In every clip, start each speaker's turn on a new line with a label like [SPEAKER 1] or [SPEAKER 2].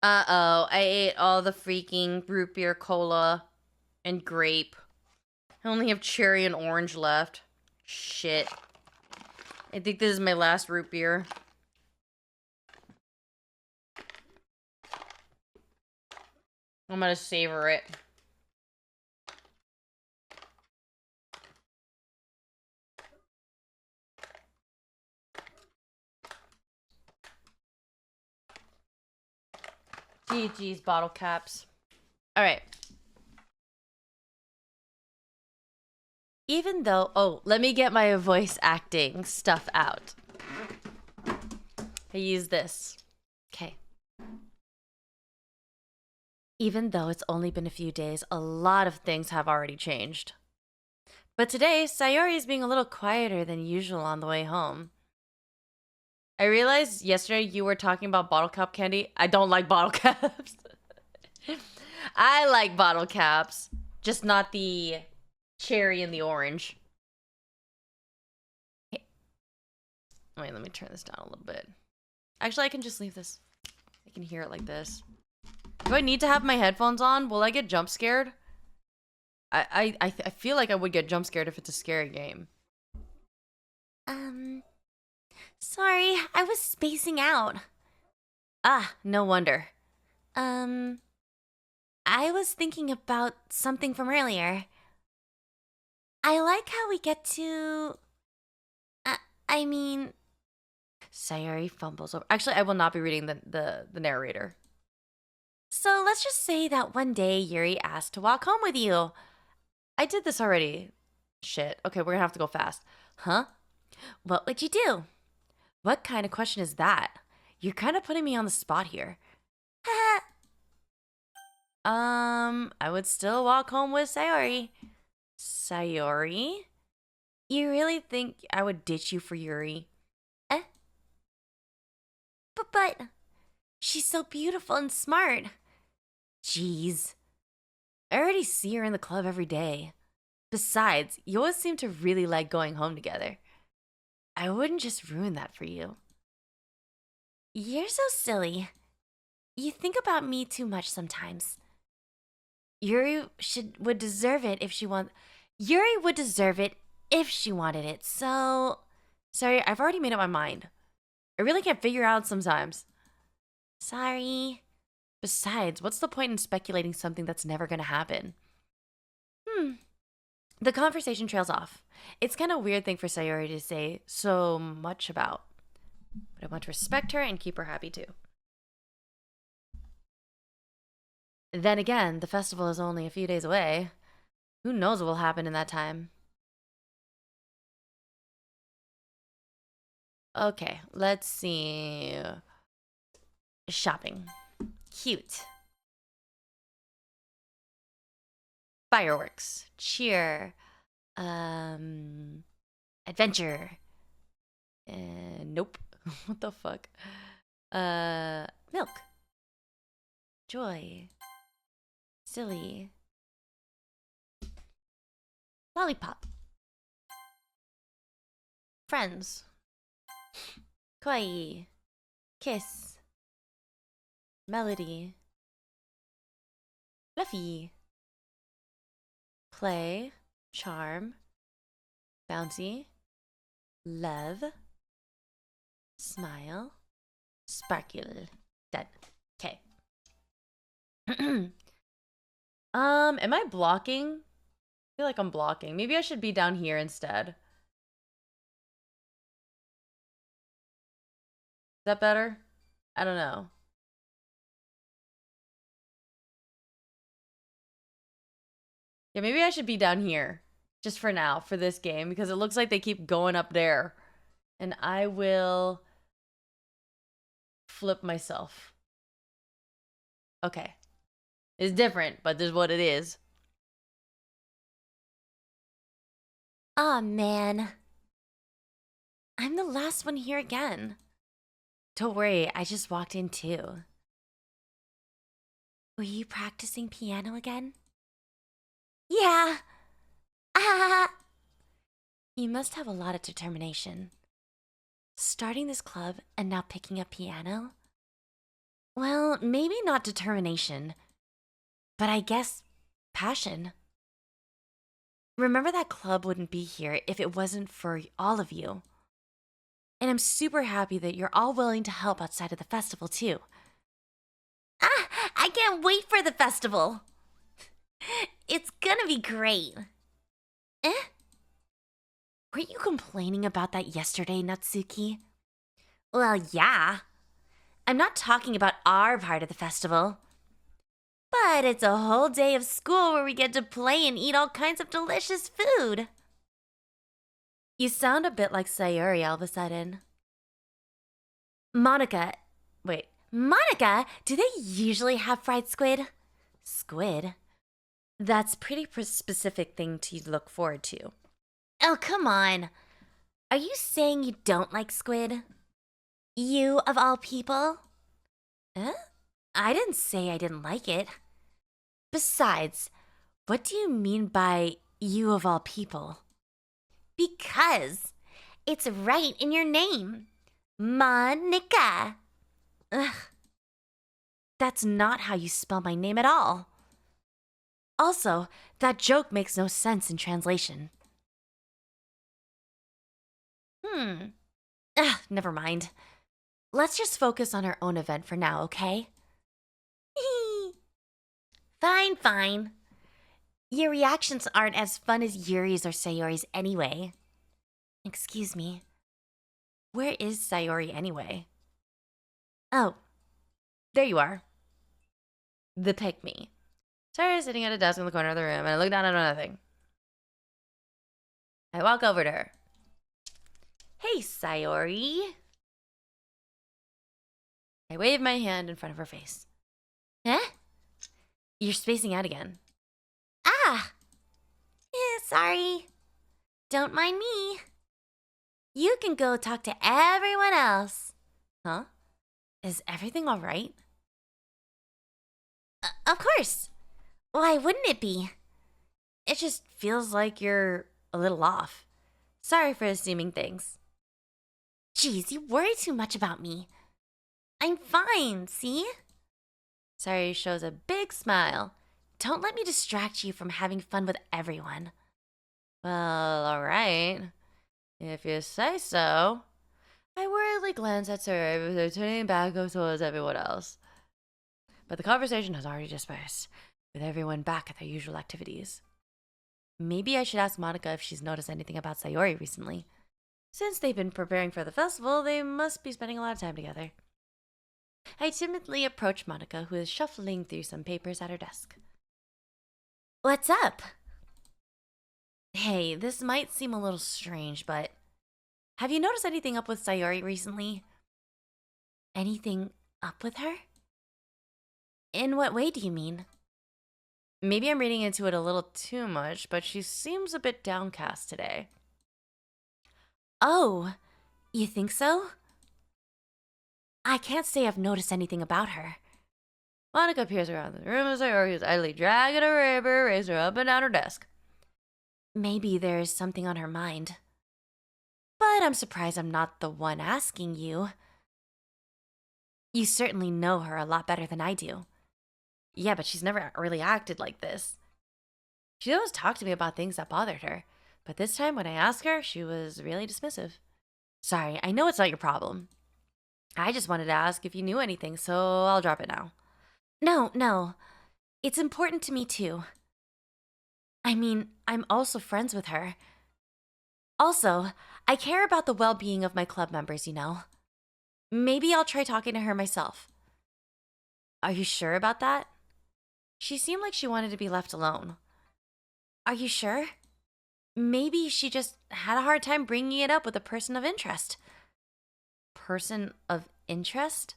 [SPEAKER 1] Uh-oh, I ate all the freaking root beer cola and grape. I only have cherry and orange left. Shit. I think this is my last root beer. I'm gonna savor it. GG's bottle caps. All right. Even though, oh, let me get my voice acting stuff out. I use this. Okay. Even though it's only been a few days, a lot of things have already changed. But today, Sayori is being a little quieter than usual on the way home. I realized yesterday you were talking about bottle cap candy. I don't like bottle caps. I like bottle caps, just not the cherry and the orange. Wait, let me turn this down a little bit. Actually, I can just leave this. I can hear it like this. Do I need to have my headphones on? Will I get jump scared? I feel like I would get jump scared if it's a scary game.
[SPEAKER 2] Sorry, I was spacing out.
[SPEAKER 1] Ah, no wonder.
[SPEAKER 2] I was thinking about something from earlier. I like how we get to... I mean...
[SPEAKER 1] Sayori fumbles over. Actually, I will not be reading the narrator.
[SPEAKER 2] So let's just say that one day Yuri asked to walk home with you.
[SPEAKER 1] I did this already. Shit. Okay, we're gonna have to go fast.
[SPEAKER 2] Huh? What would you do?
[SPEAKER 1] What kind of question is that? You're kind of putting me on the spot here. I would still walk home with Sayori. Sayori? You really think I would ditch you for Yuri?
[SPEAKER 2] But she's so beautiful and smart.
[SPEAKER 1] Jeez. I already see her in the club every day. Besides, you always seem to really like going home together. I wouldn't just ruin that for you.
[SPEAKER 2] You're so silly. You think about me too much sometimes.
[SPEAKER 1] Yuri would deserve it if she Yuri would deserve it if she wanted it. So, sorry, I've already made up my mind. I really can't figure out sometimes.
[SPEAKER 2] Sorry.
[SPEAKER 1] Besides, what's the point in speculating something that's never gonna happen? The conversation trails off. It's kind of a weird thing for Sayori to say so much about. But I want to respect her and keep her happy too. Then again, the festival is only a few days away. Who knows what will happen in that time? Okay, let's see. Shopping. Cute. Fireworks. Cheer. Adventure. Nope. What the fuck? Milk. Joy. Silly. Lollipop. Friends. Kawaii. Kiss. Melody. Fluffy. Play. Charm. Bouncy. Love. Smile. Sparkle. Done. Okay. Am I blocking? I feel like I'm blocking. Maybe I should be down here instead. Is that better? I don't know. Yeah, maybe I should be down here. Just for now, for this game. Because it looks like they keep going up there. And I will flip myself. Okay. It's different, but this is what it is.
[SPEAKER 2] Aw, man. I'm the last one here again.
[SPEAKER 1] Don't worry, I just walked in too.
[SPEAKER 2] Were you practicing piano again? Yeah. Ah.
[SPEAKER 1] You must have a lot of determination. Starting this club and now picking up piano?
[SPEAKER 2] Well, Well, maybe not determination, but I guess passion. Remember that club wouldn't be here if it wasn't for all of you. And I'm super happy that you're all willing to help outside of the festival, too. Ah, I can't wait for the festival. It's gonna be great. Eh? Weren't you complaining about that yesterday, Natsuki? Well, yeah. I'm not talking about our part of the festival. But it's a whole day of school where we get to play and eat all kinds of delicious food. You sound a bit like Sayuri all of a sudden. Monica, wait, Monica, do they usually have fried squid? Squid? That's pretty specific thing to look forward to. Oh, come on. Are you saying you don't like squid? You, of all people? Huh? I didn't say I didn't like it. Besides, what do you mean by you of all people? Because it's right in your name. Monica. Ugh. That's not how you spell my name at all. Also, that joke makes no sense in translation. Never mind. Let's just focus on our own event for now, okay? Fine, fine. Your reactions aren't as fun as Yuri's or Sayori's anyway. Excuse me. Where is Sayori anyway? Oh, there you are. The pick-me. Sayori is sitting at a desk in the corner of the room, and I look down at nothing. I walk over to her. Hey, Sayori. I wave my hand in front of her face. Huh? You're spacing out again. Ah! Sorry. Don't mind me. You can go talk to everyone else. Huh? Is everything all right? Of course. Why wouldn't it be? It just feels like you're a little off. Sorry for assuming things. Geez, you worry too much about me. I'm fine, see? Sayori shows a big smile. Don't let me distract you from having fun with everyone. Well, alright. If you say so. I worriedly glance at Sayori before turning back towards everyone else. But the conversation has already dispersed, with everyone back at their usual activities. Maybe I should ask Monica if she's noticed anything about Sayori recently. Since they've been preparing for the festival, they must be spending a lot of time together. I timidly approach Monica, who is shuffling through some papers at her desk. What's up? Hey, this might seem a little strange, but have you noticed anything up with Sayori recently? Anything up with her? In what way do you mean? Maybe I'm reading into it a little too much, but she seems a bit downcast today. Oh, you think so? I can't say I've noticed anything about her. Monica peers around the room as Sayori is idly dragging a rubber eraser up and down her desk. Maybe there's something on her mind. But I'm surprised I'm not the one asking you. You certainly know her a lot better than I do. Yeah, but she's never really acted like this. She always talked to me about things that bothered her, but this time when I asked her, she was really dismissive. Sorry, I know it's not your problem. I just wanted to ask if you knew anything, so I'll drop it now. No. It's important to me too. I mean, I'm also friends with her. Also, I care about the well-being of my club members, you know. Maybe I'll try talking to her myself. Are you sure about that? She seemed like she wanted to be left alone. Are you sure? Maybe she just had a hard time bringing it up with a person of interest. Person of interest?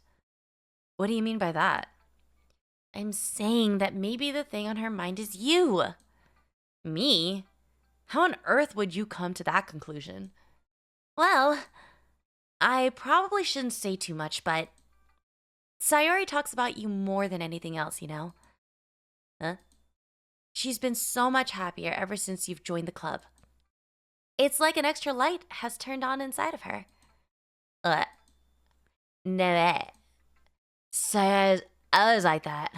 [SPEAKER 2] What do you mean by that? I'm saying that maybe the thing on her mind is you. Me? How on earth would you come to that conclusion? Well, I probably shouldn't say too much, but Sayori talks about you more than anything else, you know? Huh? She's been so much happier ever since you've joined the club. It's like an extra light has turned on inside of her. No. Says,
[SPEAKER 1] always like that.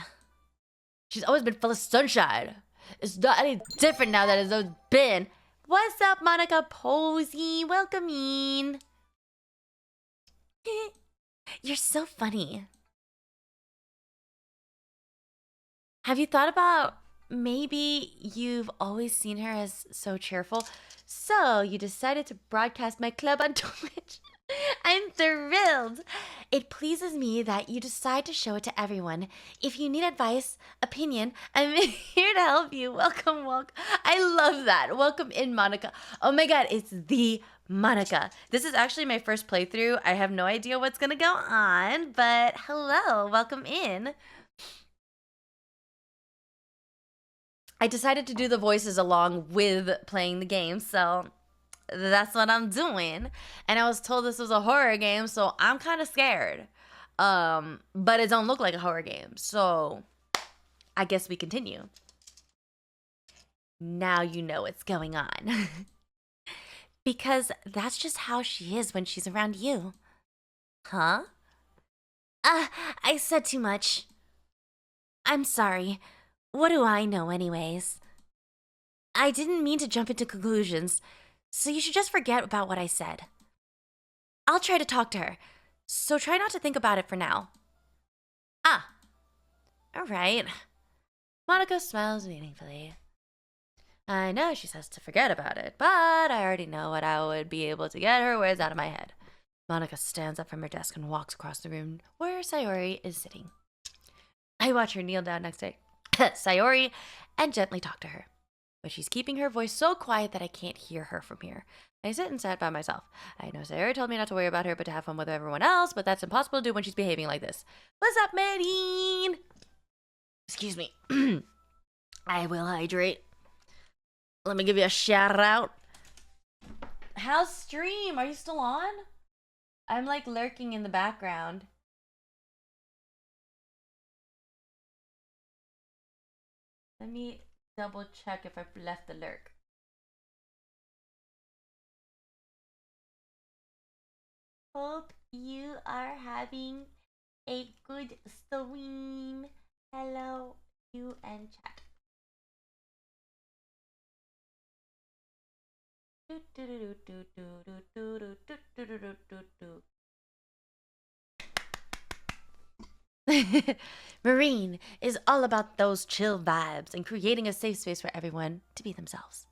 [SPEAKER 1] She's always been full of sunshine. It's not any different now than it's always been. What's up, Monica Posey? Welcome in.
[SPEAKER 2] You're so funny.
[SPEAKER 1] Have you thought about maybe you've always seen her as so cheerful? So you decided to broadcast my club on Twitch. I'm thrilled. It pleases me that you decide to show it to everyone. If you need advice, opinion, I'm here to help you. Welcome, welcome. I love that. Welcome in, Monica. Oh my God, it's the Monica. This is actually my first playthrough. I have no idea what's gonna go on, but hello, welcome in. I decided to do the voices along with playing the game, so that's what I'm doing. And I was told this was a horror game, so I'm kind of scared. But it don't look like a horror game, so I guess we continue. Now you know what's going on.
[SPEAKER 2] Because that's just how she is when she's around you.
[SPEAKER 1] Huh?
[SPEAKER 2] I said too much. I'm sorry. What do I know anyways? I didn't mean to jump into conclusions, so you should just forget about what I said. I'll try to talk to her, so try not to think about it for now.
[SPEAKER 1] Ah. All right. Monica smiles meaningfully. I know she says to forget about it, but I already know what I would be able to get her words out of my head. Monica stands up from her desk and walks across the room where Sayori is sitting. I watch her kneel down next to Sayori and gently talk to her. But she's keeping her voice so quiet that I can't hear her from here. I sit and chat by myself. I know Sayori told me not to worry about her but to have fun with everyone else, but that's impossible to do when she's behaving like this. What's up, Medine? Excuse me. I will hydrate. Let me give you a shout out. How's stream? Are you still on? I'm like lurking in the background. Let me double check if I've left the lurk. Hope you are having a good stream. Hello, you and chat. Marine is all about those chill vibes and creating a safe space for everyone to be themselves.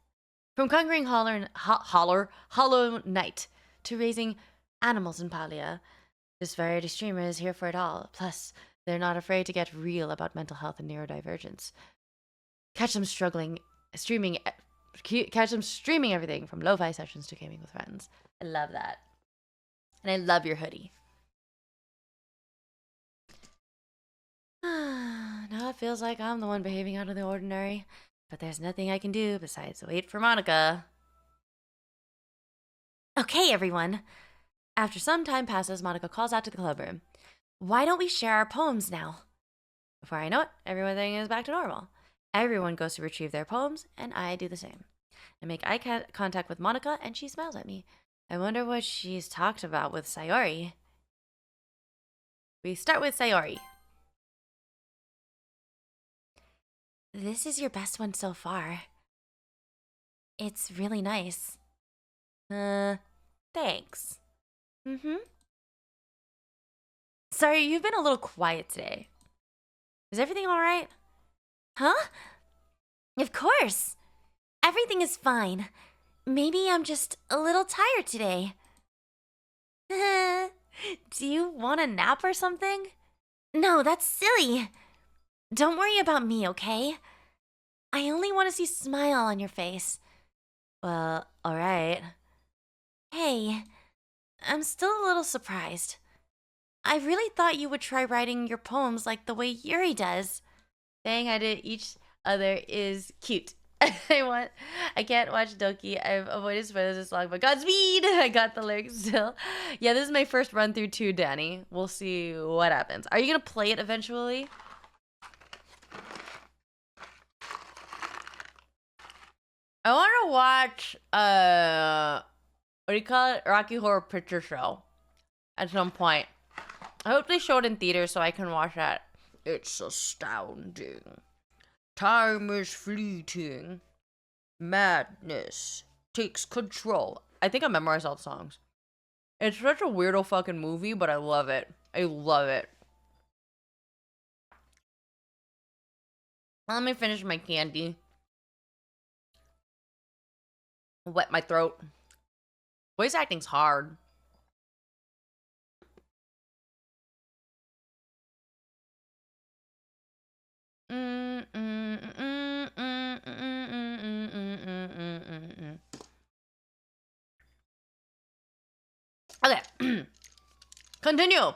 [SPEAKER 1] From conquering Hollow Knight to raising animals in Palia, this variety streamer is here for it all. Plus, they're not afraid to get real about mental health and neurodivergence. Catch them streaming everything from lo-fi sessions to gaming with friends. I love that. And I love your hoodie. Now it feels like I'm the one behaving out of the ordinary, but there's nothing I can do besides wait for Monica.
[SPEAKER 2] Okay, everyone.
[SPEAKER 1] After some time passes, Monica calls out to the club room.
[SPEAKER 2] Why don't we share our poems now?
[SPEAKER 1] Before I know it, everything is back to normal. Everyone goes to retrieve their poems, and I do the same. I make eye contact with Monica, and she smiles at me. I wonder what she's talked about with Sayori. We start with Sayori.
[SPEAKER 2] This is your best one so far. It's really nice.
[SPEAKER 1] Thanks. Sorry, you've been a little quiet today. Is everything all right?
[SPEAKER 2] Huh? Of course. Everything is fine. Maybe I'm just a little tired today.
[SPEAKER 1] Do you want a nap or something?
[SPEAKER 2] No, that's silly. Don't worry about me, okay? I only want to see a smile on your face.
[SPEAKER 1] Well, all right.
[SPEAKER 2] Hey, I'm still a little surprised. I really thought you would try writing your poems like the way Yuri does.
[SPEAKER 1] Saying I did each other is cute. I can't watch Doki. I've avoided spoilers this long, but Godspeed! I got the lyrics still. Yeah, this is my first run through too, Danny. We'll see what happens. Are you gonna play it eventually? I want to watch what do you call it? Rocky Horror Picture Show at some point. I hope they show it in theaters so I can watch that It's astounding. Time is fleeting. Madness takes control. I think I memorized all the songs. It's such a weirdo fucking movie, but I love it. I love it. Let me finish my candy. Wet my throat. Voice acting's hard. Okay. Continue.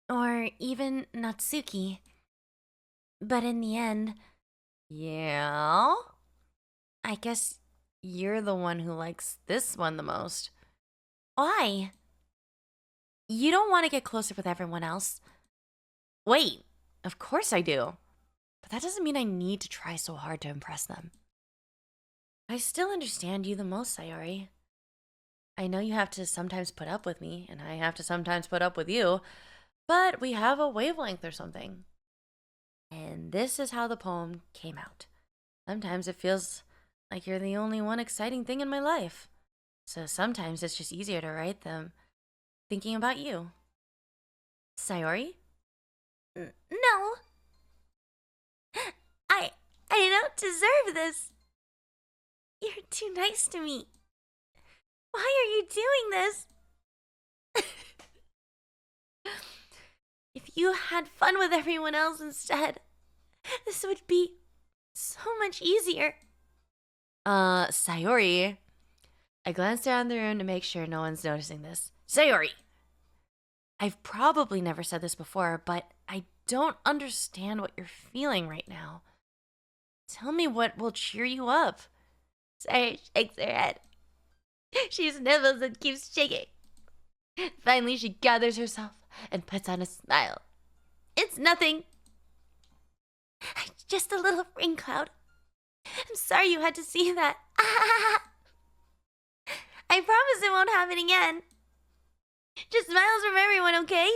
[SPEAKER 2] Or even Natsuki. But in the end,
[SPEAKER 1] Yeah?
[SPEAKER 2] I guess
[SPEAKER 1] You're the one who likes this one the most.
[SPEAKER 2] why? You don't want to get closer with everyone else.
[SPEAKER 1] Wait, of course I do. But that doesn't mean I need to try so hard to impress them. I still understand you the most, Sayori. I know you have to sometimes put up with me, and I have to sometimes put up with you, but we have a wavelength or something. And this is how the poem came out. Sometimes it feels like you're the only one exciting thing in my life. So sometimes it's just easier to write them thinking about you. Sayori?
[SPEAKER 2] No. I don't deserve this. You're too nice to me. Why are you doing this? If you had fun with everyone else instead, this would be so much easier.
[SPEAKER 1] Sayori. I glanced around the room to make sure no one's noticing this. Sayori! I've probably never said this before, but I don't understand what you're feeling right now. Tell me what will cheer you up.
[SPEAKER 2] Sayori shakes her head. She sniffles and keeps shaking. Finally, she gathers herself and puts on a smile. It's nothing. Just a little rain cloud. I'm sorry you had to see that. I promise it won't happen again. Just smiles from everyone, okay?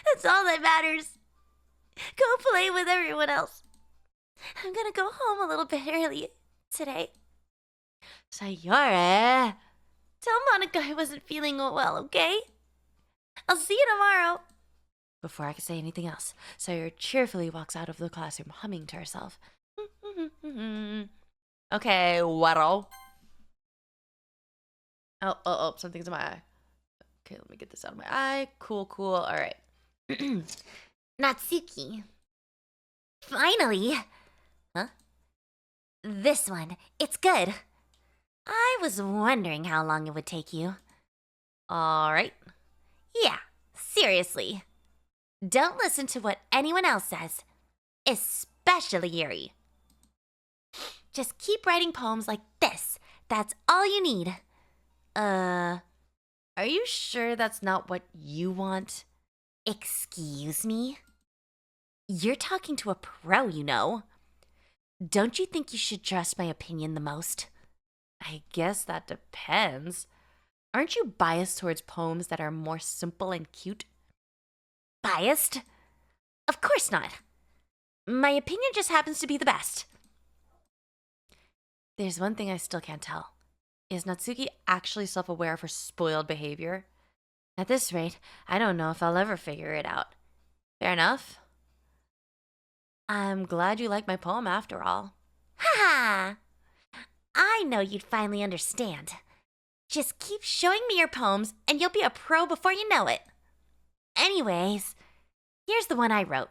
[SPEAKER 2] That's all that matters. Go play with everyone else. I'm gonna go home a little bit early today.
[SPEAKER 1] Sayori!
[SPEAKER 2] Tell Monica I wasn't feeling well, okay? I'll see you tomorrow.
[SPEAKER 1] Before I could say anything else, Sayori cheerfully walks out of the classroom, humming to herself. Okay, what'll? Oh, something's in my eye. Okay, let me get this out of my eye. Cool. All right.
[SPEAKER 2] Natsuki. Finally. Huh? This one. It's good. I was wondering how long it would take you.
[SPEAKER 1] All right.
[SPEAKER 2] Yeah, seriously. Don't listen to what anyone else says, especially Yuri. Just keep writing poems like this. That's all you need.
[SPEAKER 1] Are you sure that's not what you want?
[SPEAKER 2] Excuse me? You're talking to a pro, you know. Don't you think you should trust my opinion the most?
[SPEAKER 1] I guess that depends. Aren't you biased towards poems that are more simple and cute?
[SPEAKER 2] Biased? Of course not. My opinion just happens to be the best.
[SPEAKER 1] There's one thing I still can't tell. Is Natsuki actually self-aware of her spoiled behavior? At this rate, I don't know if I'll ever figure it out. Fair enough. I'm glad you like my poem after all.
[SPEAKER 2] Ha! I know you'd finally understand. Just keep showing me your poems and you'll be a pro before you know it. Anyways, here's the one I wrote.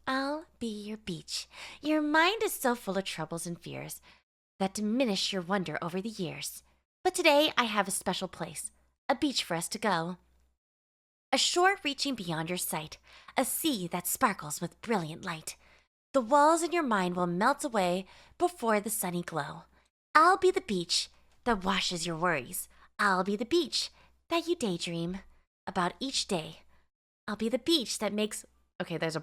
[SPEAKER 2] I'll be your beach. Your mind is so full of troubles and fears that diminish your wonder over the years. But today I have a special place, a beach for us to go. A shore reaching beyond your sight, a sea that sparkles with brilliant light. The walls in your mind will melt away before the sunny glow. I'll be the beach that washes your worries. I'll be the beach that you daydream about each day. I'll be the beach that makes...
[SPEAKER 1] Okay, there's a...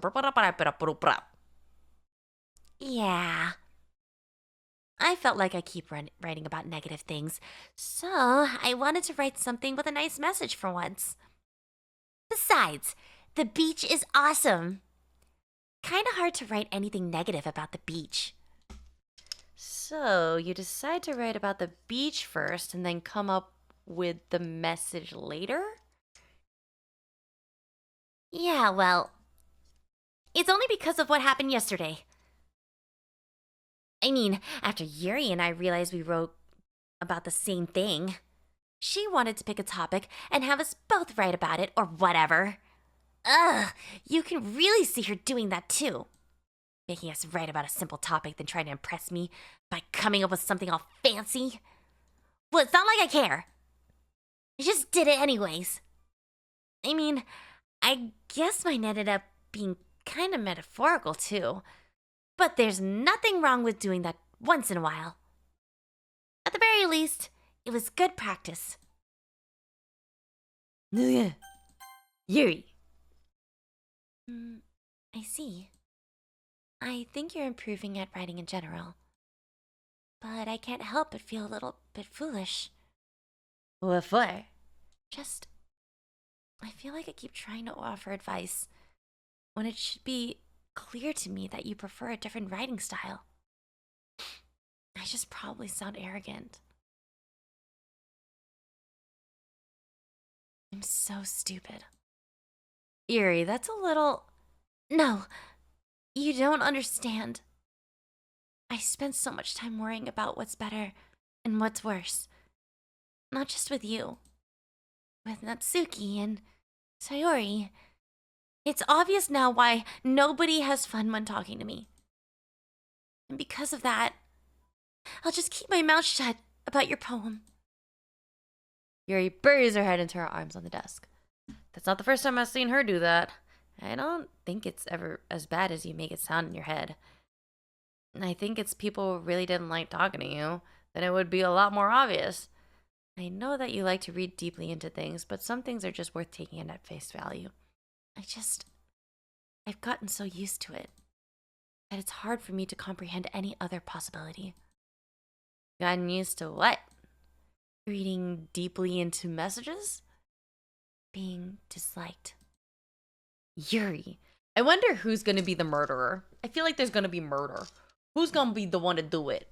[SPEAKER 2] Yeah. I felt like I keep writing about negative things, so I wanted to write something with a nice message for once. Besides, the beach is awesome. Kinda hard to write anything negative about the beach.
[SPEAKER 1] So, you decide to write about the beach first and then come up with the message later?
[SPEAKER 2] Yeah, well, it's only because of what happened yesterday. I mean, after Yuri and I realized we wrote about the same thing, she wanted to pick a topic and have us both write about it or whatever. Ugh, you can really see her doing that too. Making us write about a simple topic then trying to impress me by coming up with something all fancy. Well, it's not like I care. I just did it anyways. I mean, I guess mine ended up being kind of metaphorical too. But there's nothing wrong with doing that once in a while. At the very least, it was good practice.
[SPEAKER 1] Yuri.
[SPEAKER 2] I see. I think you're improving at writing in general. But I can't help but feel a little bit foolish.
[SPEAKER 1] What for?
[SPEAKER 2] Just, I feel like I keep trying to offer advice when it should be clear to me that you prefer a different writing style. I just probably sound arrogant. I'm so stupid.
[SPEAKER 1] Yuri, that's a little...
[SPEAKER 2] No, you don't understand. I spend so much time worrying about what's better and what's worse. Not just with you. With Natsuki and Sayori. It's obvious now why nobody has fun when talking to me. And because of that, I'll just keep my mouth shut about your poem.
[SPEAKER 1] Yuri buries her head into her arms on the desk. That's not the first time I've seen her do that. I don't think it's ever as bad as you make it sound in your head. I think it's people really didn't like talking to you, then it would be a lot more obvious. I know that you like to read deeply into things, but some things are just worth taking in at face value.
[SPEAKER 2] I've gotten so used to it that it's hard for me to comprehend any other possibility.
[SPEAKER 1] Gotten used to what? Reading deeply into messages?
[SPEAKER 2] Being disliked.
[SPEAKER 1] Yuri. I wonder who's gonna be the murderer. I feel like there's gonna be murder. Who's gonna be the one to do it?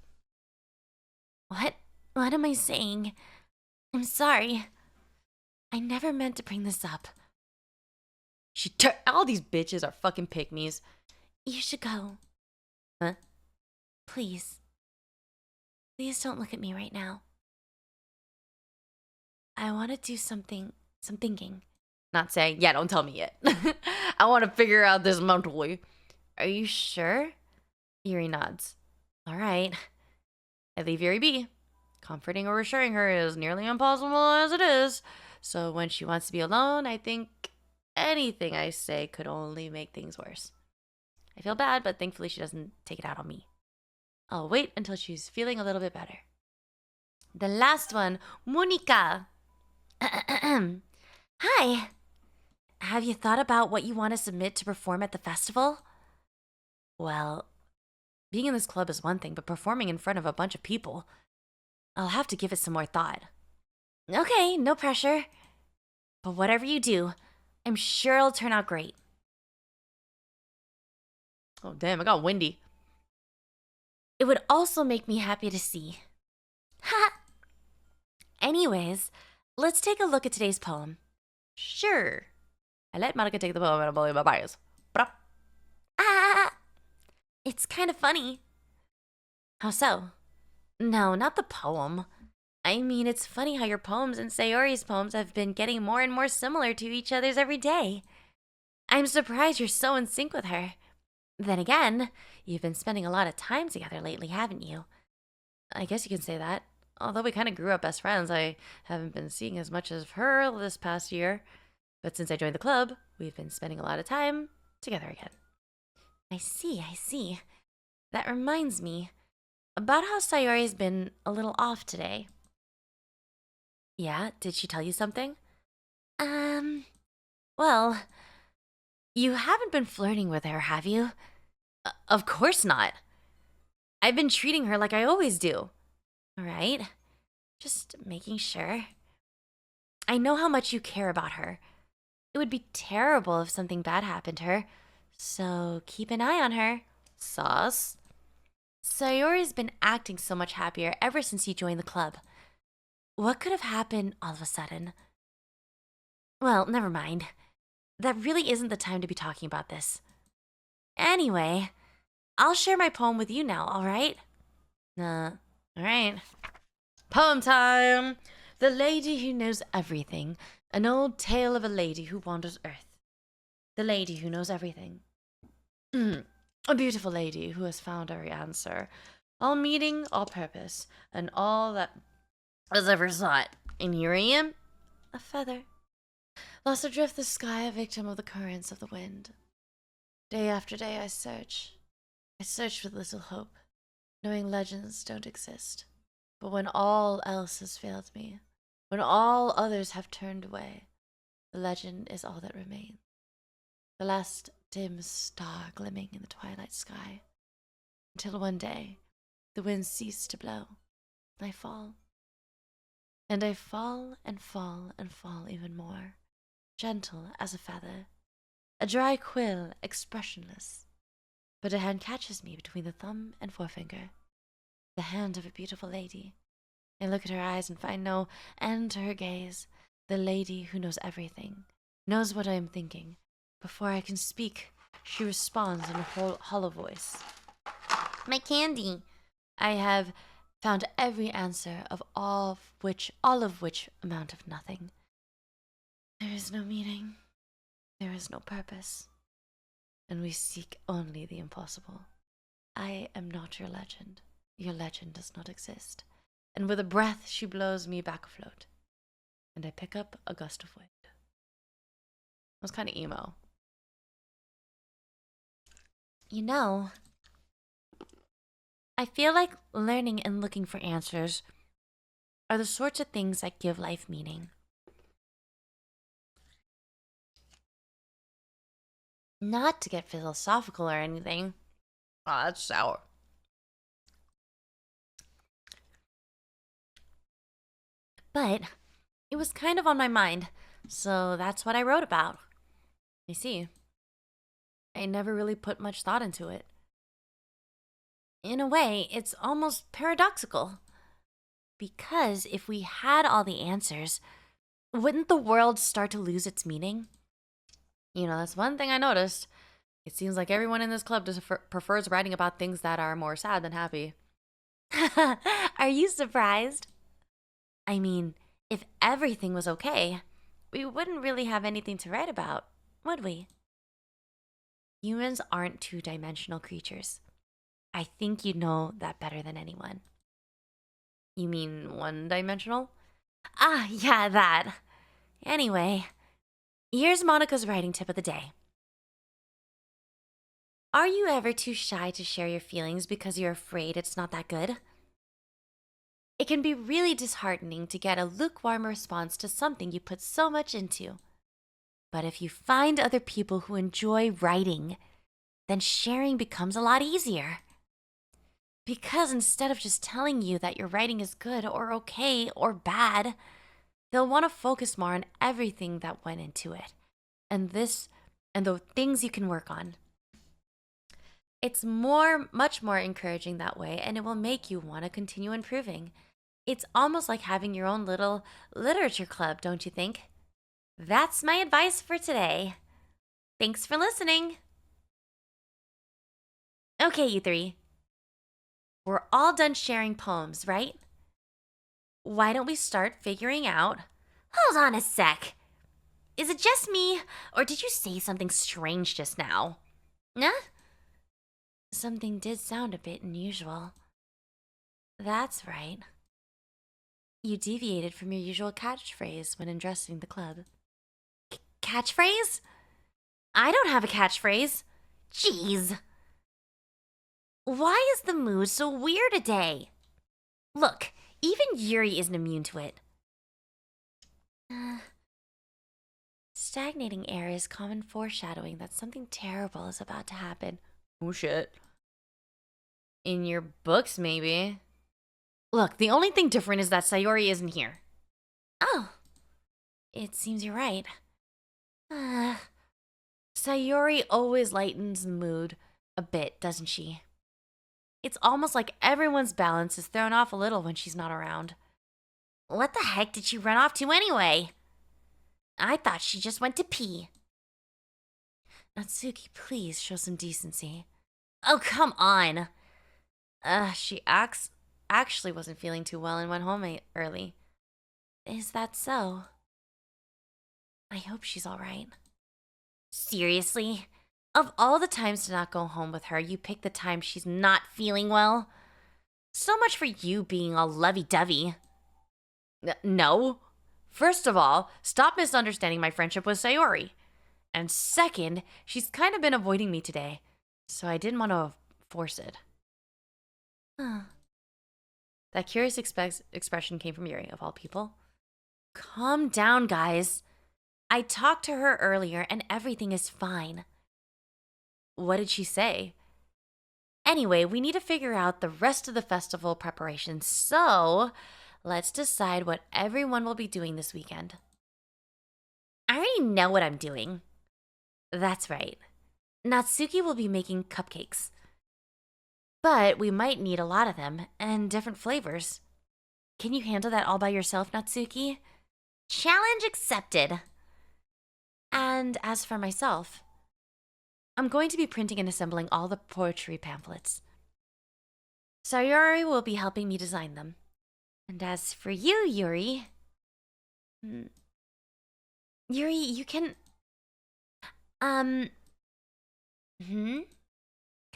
[SPEAKER 2] What? What am I saying? I'm sorry. I never meant to bring this up.
[SPEAKER 1] All these bitches are fucking pygmies.
[SPEAKER 2] You should go.
[SPEAKER 1] Huh?
[SPEAKER 2] Please. Please don't look at me right now. I want to do some thinking.
[SPEAKER 1] Not saying, yeah, don't tell me yet. I want to figure out this mentally. Are you sure? Yuri nods. All right. I leave Yuri be. Comforting or reassuring her is nearly impossible as it is. So when she wants to be alone, I think anything I say could only make things worse. I feel bad, but thankfully she doesn't take it out on me. I'll wait until she's feeling a little bit better. The last one, Monica.
[SPEAKER 2] Hi. Have you thought about what you want to submit to perform at the festival?
[SPEAKER 1] Well, being in this club is one thing, but performing in front of a bunch of people, I'll have to give it some more thought.
[SPEAKER 2] Okay, no pressure. But whatever you do, I'm sure it'll turn out great.
[SPEAKER 1] Oh, damn, it got windy.
[SPEAKER 2] It would also make me happy to see. Ha! Anyways, let's take a look at today's poem.
[SPEAKER 1] Sure. I let Monica take the poem and I believe my bias.
[SPEAKER 2] Ah! It's kind of funny.
[SPEAKER 1] How so?
[SPEAKER 2] No, not the poem. I mean, it's funny how your poems and Sayori's poems have been getting more and more similar to each other's every day. I'm surprised you're so in sync with her. Then again, you've been spending a lot of time together lately, haven't you?
[SPEAKER 1] I guess you can say that. Although we kind of grew up best friends, I haven't been seeing as much of her this past year. But since I joined the club, we've been spending a lot of time together again.
[SPEAKER 2] I see. That reminds me about how Sayori's been a little off today.
[SPEAKER 1] Yeah? Did she tell you something?
[SPEAKER 2] Well, you haven't been flirting with her, have you?
[SPEAKER 1] Of course not. I've been treating her like I always do.
[SPEAKER 2] All right. Just making sure. I know how much you care about her. It would be terrible if something bad happened to her. So keep an eye on her.
[SPEAKER 1] Sauce?
[SPEAKER 2] Sayori's been acting so much happier ever since you joined the club. What could have happened all of a sudden? Well, never mind. That really isn't the time to be talking about this. Anyway, I'll share my poem with you now, alright?
[SPEAKER 1] Alright. Poem time! The Lady Who Knows Everything. An old tale of a lady who wanders earth. The lady who knows everything. A beautiful lady who has found every answer. All meaning, all purpose, and all that was ever sought. And here I am, a feather. Lost adrift the sky, a victim of the currents of the wind. Day after day I search. I search with little hope, knowing legends don't exist. But when all else has failed me, when all others have turned away, the legend is all that remains. The last dim star glimmering in the twilight sky. Until one day, the winds cease to blow, and I fall. And I fall and fall and fall even more, gentle as a feather, a dry quill, expressionless. But a hand catches me between the thumb and forefinger, the hand of a beautiful lady. I look at her eyes and find no end to her gaze, the lady who knows everything, knows what I am thinking. Before I can speak, she responds in a hollow voice.
[SPEAKER 2] My candy.
[SPEAKER 1] I have found every answer of all of which amount of nothing. There is no meaning, there is no purpose, and we seek only the impossible. I am not your legend. Your legend does not exist. And with a breath, she blows me back afloat, and I pick up a gust of wind. It was kind of emo.
[SPEAKER 2] You know, I feel like learning and looking for answers are the sorts of things that give life meaning. Not to get philosophical or anything.
[SPEAKER 1] Oh, that's sour.
[SPEAKER 2] But it was kind of on my mind, so that's what I wrote about.
[SPEAKER 1] You see, I never really put much thought into it.
[SPEAKER 2] In a way, it's almost paradoxical. Because if we had all the answers, wouldn't the world start to lose its meaning?
[SPEAKER 1] You know, that's one thing I noticed. It seems like everyone in this club just prefers writing about things that are more sad than happy.
[SPEAKER 2] Are you surprised? I mean, if everything was okay, we wouldn't really have anything to write about, would we? Humans aren't two-dimensional creatures. I think you know that better than anyone.
[SPEAKER 1] You mean one-dimensional?
[SPEAKER 2] Ah, yeah, that. Anyway, here's Monica's writing tip of the day. Are you ever too shy to share your feelings because you're afraid it's not that good? It can be really disheartening to get a lukewarm response to something you put so much into. But if you find other people who enjoy writing, then sharing becomes a lot easier. Because instead of just telling you that your writing is good or okay or bad, they'll want to focus more on everything that went into it and the things you can work on. It's much more encouraging that way, and it will make you want to continue improving. It's almost like having your own little literature club, don't you think? That's my advice for today. Thanks for listening. Okay, you three. We're all done sharing poems, right? Why don't we start figuring out... Hold on a sec. Is it just me, or did you say something strange just now? Nah? Something did sound a bit unusual. That's right. You deviated from your usual catchphrase when addressing the club. Catchphrase? I don't have a catchphrase. Jeez. Why is the mood so weird today? Look, even Yuri isn't immune to it. Stagnating air is common foreshadowing that something terrible is about to happen.
[SPEAKER 1] Oh shit. In your books, maybe.
[SPEAKER 2] Look, the only thing different is that Sayori isn't here. Oh, it seems you're right. Sayori always lightens the mood a bit, doesn't she? It's almost like everyone's balance is thrown off a little when she's not around. What the heck did she run off to anyway? I thought she just went to pee. Natsuki, please show some decency. Oh, come on. She actually wasn't feeling too well and went home early. Is that so? I hope she's all right. Seriously? Of all the times to not go home with her, you pick the time she's not feeling well? So much for you being all lovey-dovey. No. First of all, stop misunderstanding my friendship with Sayori. And second, she's kind of been avoiding me today, so I didn't want to force it. That curious expression came from Yuri, of all people. Calm down, guys. I talked to her earlier and everything is fine. What did she say? Anyway, we need to figure out the rest of the festival preparations, so let's decide what everyone will be doing this weekend. I already know what I'm doing. That's right. Natsuki will be making cupcakes. But we might need a lot of them, and different flavors. Can you handle that all by yourself, Natsuki? Challenge accepted. And as for myself, I'm going to be printing and assembling all the poetry pamphlets. Sayori will be helping me design them. And as for you, Yuri... Yuri, you can...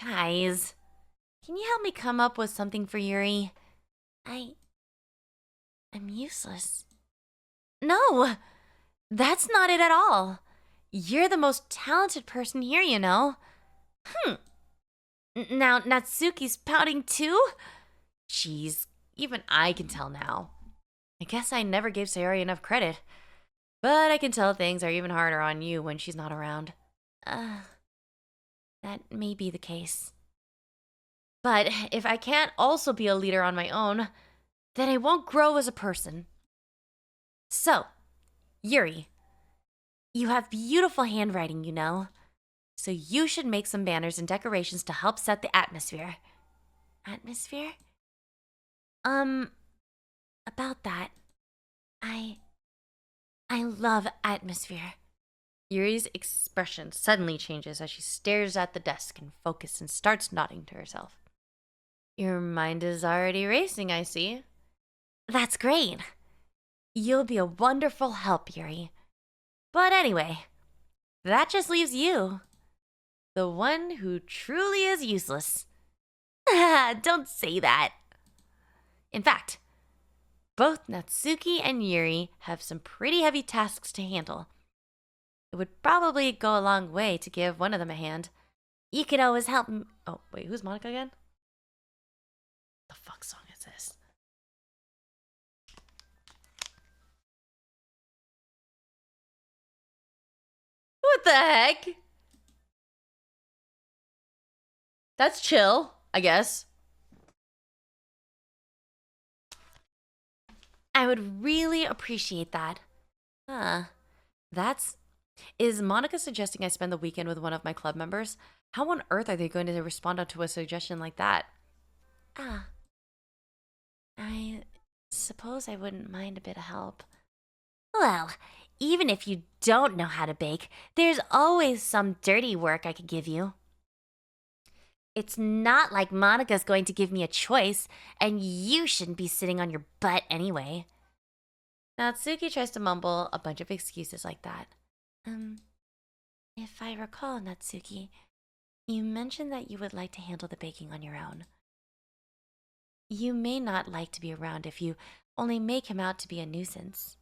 [SPEAKER 2] Guys, can you help me come up with something for Yuri? I'm useless. No! That's not it at all. You're the most talented person here, you know. Now, Natsuki's pouting too? Jeez, even I can tell now. I guess I never gave Sayori enough credit. But I can tell things are even harder on you when she's not around. That may be the case. But if I can't also be a leader on my own, then I won't grow as a person. So, Yuri, you have beautiful handwriting, you know. So you should make some banners and decorations to help set the atmosphere. Atmosphere? About that, I love atmosphere. Yuri's expression suddenly changes as she stares at the desk and focuses and starts nodding to herself. Your mind is already racing, I see. That's great. You'll be a wonderful help, Yuri. But anyway, that just leaves you. The one who truly is useless. Don't say that. In fact, both Natsuki and Yuri have some pretty heavy tasks to handle. It would probably go a long way to give one of them a hand. You could always help me. Oh, wait, who's Monica again? The fuck song is this? What the heck? That's chill, I guess. I would really appreciate that. Is Monica suggesting I spend the weekend with one of my club members? How on earth are they going to respond to a suggestion like that? I suppose I wouldn't mind a bit of help. Well, even if you don't know how to bake, there's always some dirty work I could give you. It's not like Monica's going to give me a choice, and you shouldn't be sitting on your butt anyway. Natsuki tries to mumble a bunch of excuses like that. If I recall, Natsuki, you mentioned that you would like to handle the baking on your own. You may not like to be around if you only make him out to be a nuisance.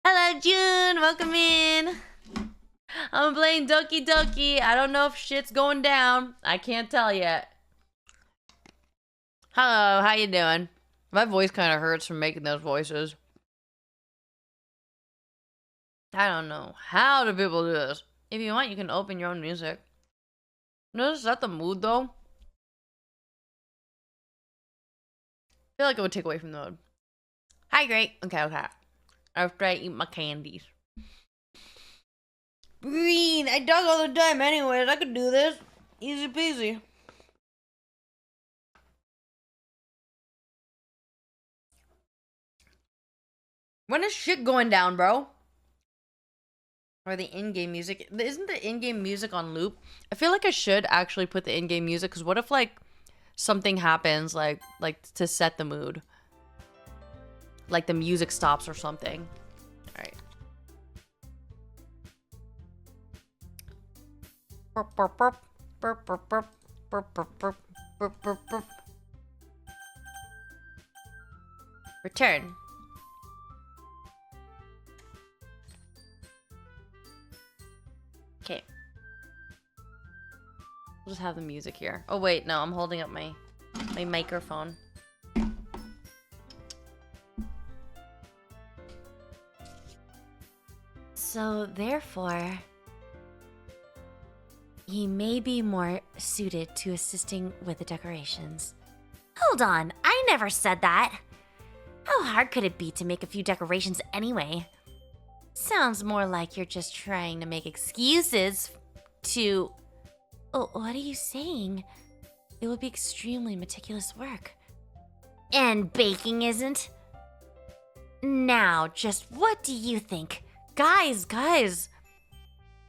[SPEAKER 2] Hello, June! Welcome in! I'm playing Doki Doki. I don't know if shit's going down. I can't tell yet. Hello, how you doing? My voice kind of hurts from making those voices. I don't know. How do people do this? If you want, you can open your own music. Does it set the mood, though? I feel like it would take away from the mood. Hi, great. Okay. After I eat my candies.
[SPEAKER 1] I dug all the time anyways. I could do this. Easy peasy. When is shit going down, bro? Or the in-game music. Isn't the in-game music on loop? I feel like I should actually put the in-game music, because what if, like, something happens, like to set the mood? Like the music stops or something. Alright. Burp, burp, burp. Burp, burp, burp. Burp, burp, burp. Burp, burp, burp. Return. Okay. We'll just have the music here. Oh wait, no, I'm holding up my microphone.
[SPEAKER 2] So, therefore, he may be more suited to assisting with the decorations. Hold on, I never said that. How hard could it be to make a few decorations anyway? Sounds more like you're just trying to make excuses to... Oh, what are you saying? It would be extremely meticulous work. And baking isn't? Now, just what do you think? Guys,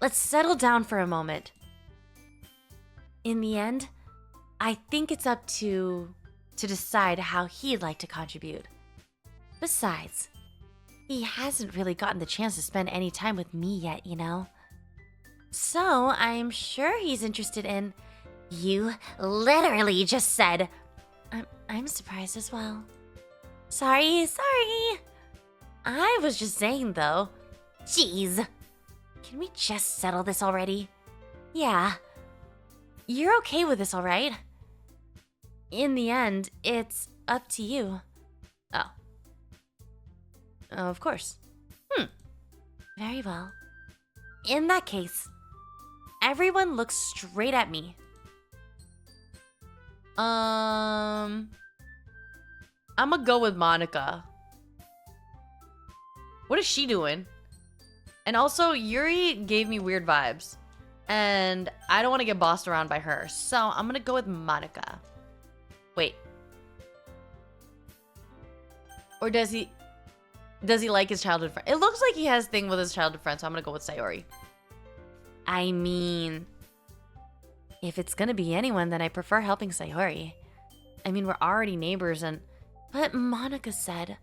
[SPEAKER 2] let's settle down for a moment. In the end, I think it's up to decide how he'd like to contribute. Besides, he hasn't really gotten the chance to spend any time with me yet, you know? So, I'm sure he's interested in... You literally just said... I'm surprised as well. Sorry. I was just saying, though. Jeez. Can we just settle this already? Yeah. You're okay with this, alright? In the end, it's up to you. Oh. Of course. Very well. In that case, everyone look straight at me. I'm gonna go with Monica. What is she doing? And also, Yuri gave me weird vibes. And I don't want to get bossed around by her. So I'm gonna go with Monica. Wait. Or does he like his childhood friend? It looks like he has a thing with his childhood friend, so I'm gonna go with Sayori. I mean, if it's gonna be anyone, then I prefer helping Sayori. I mean, we're already neighbors and... But Monica said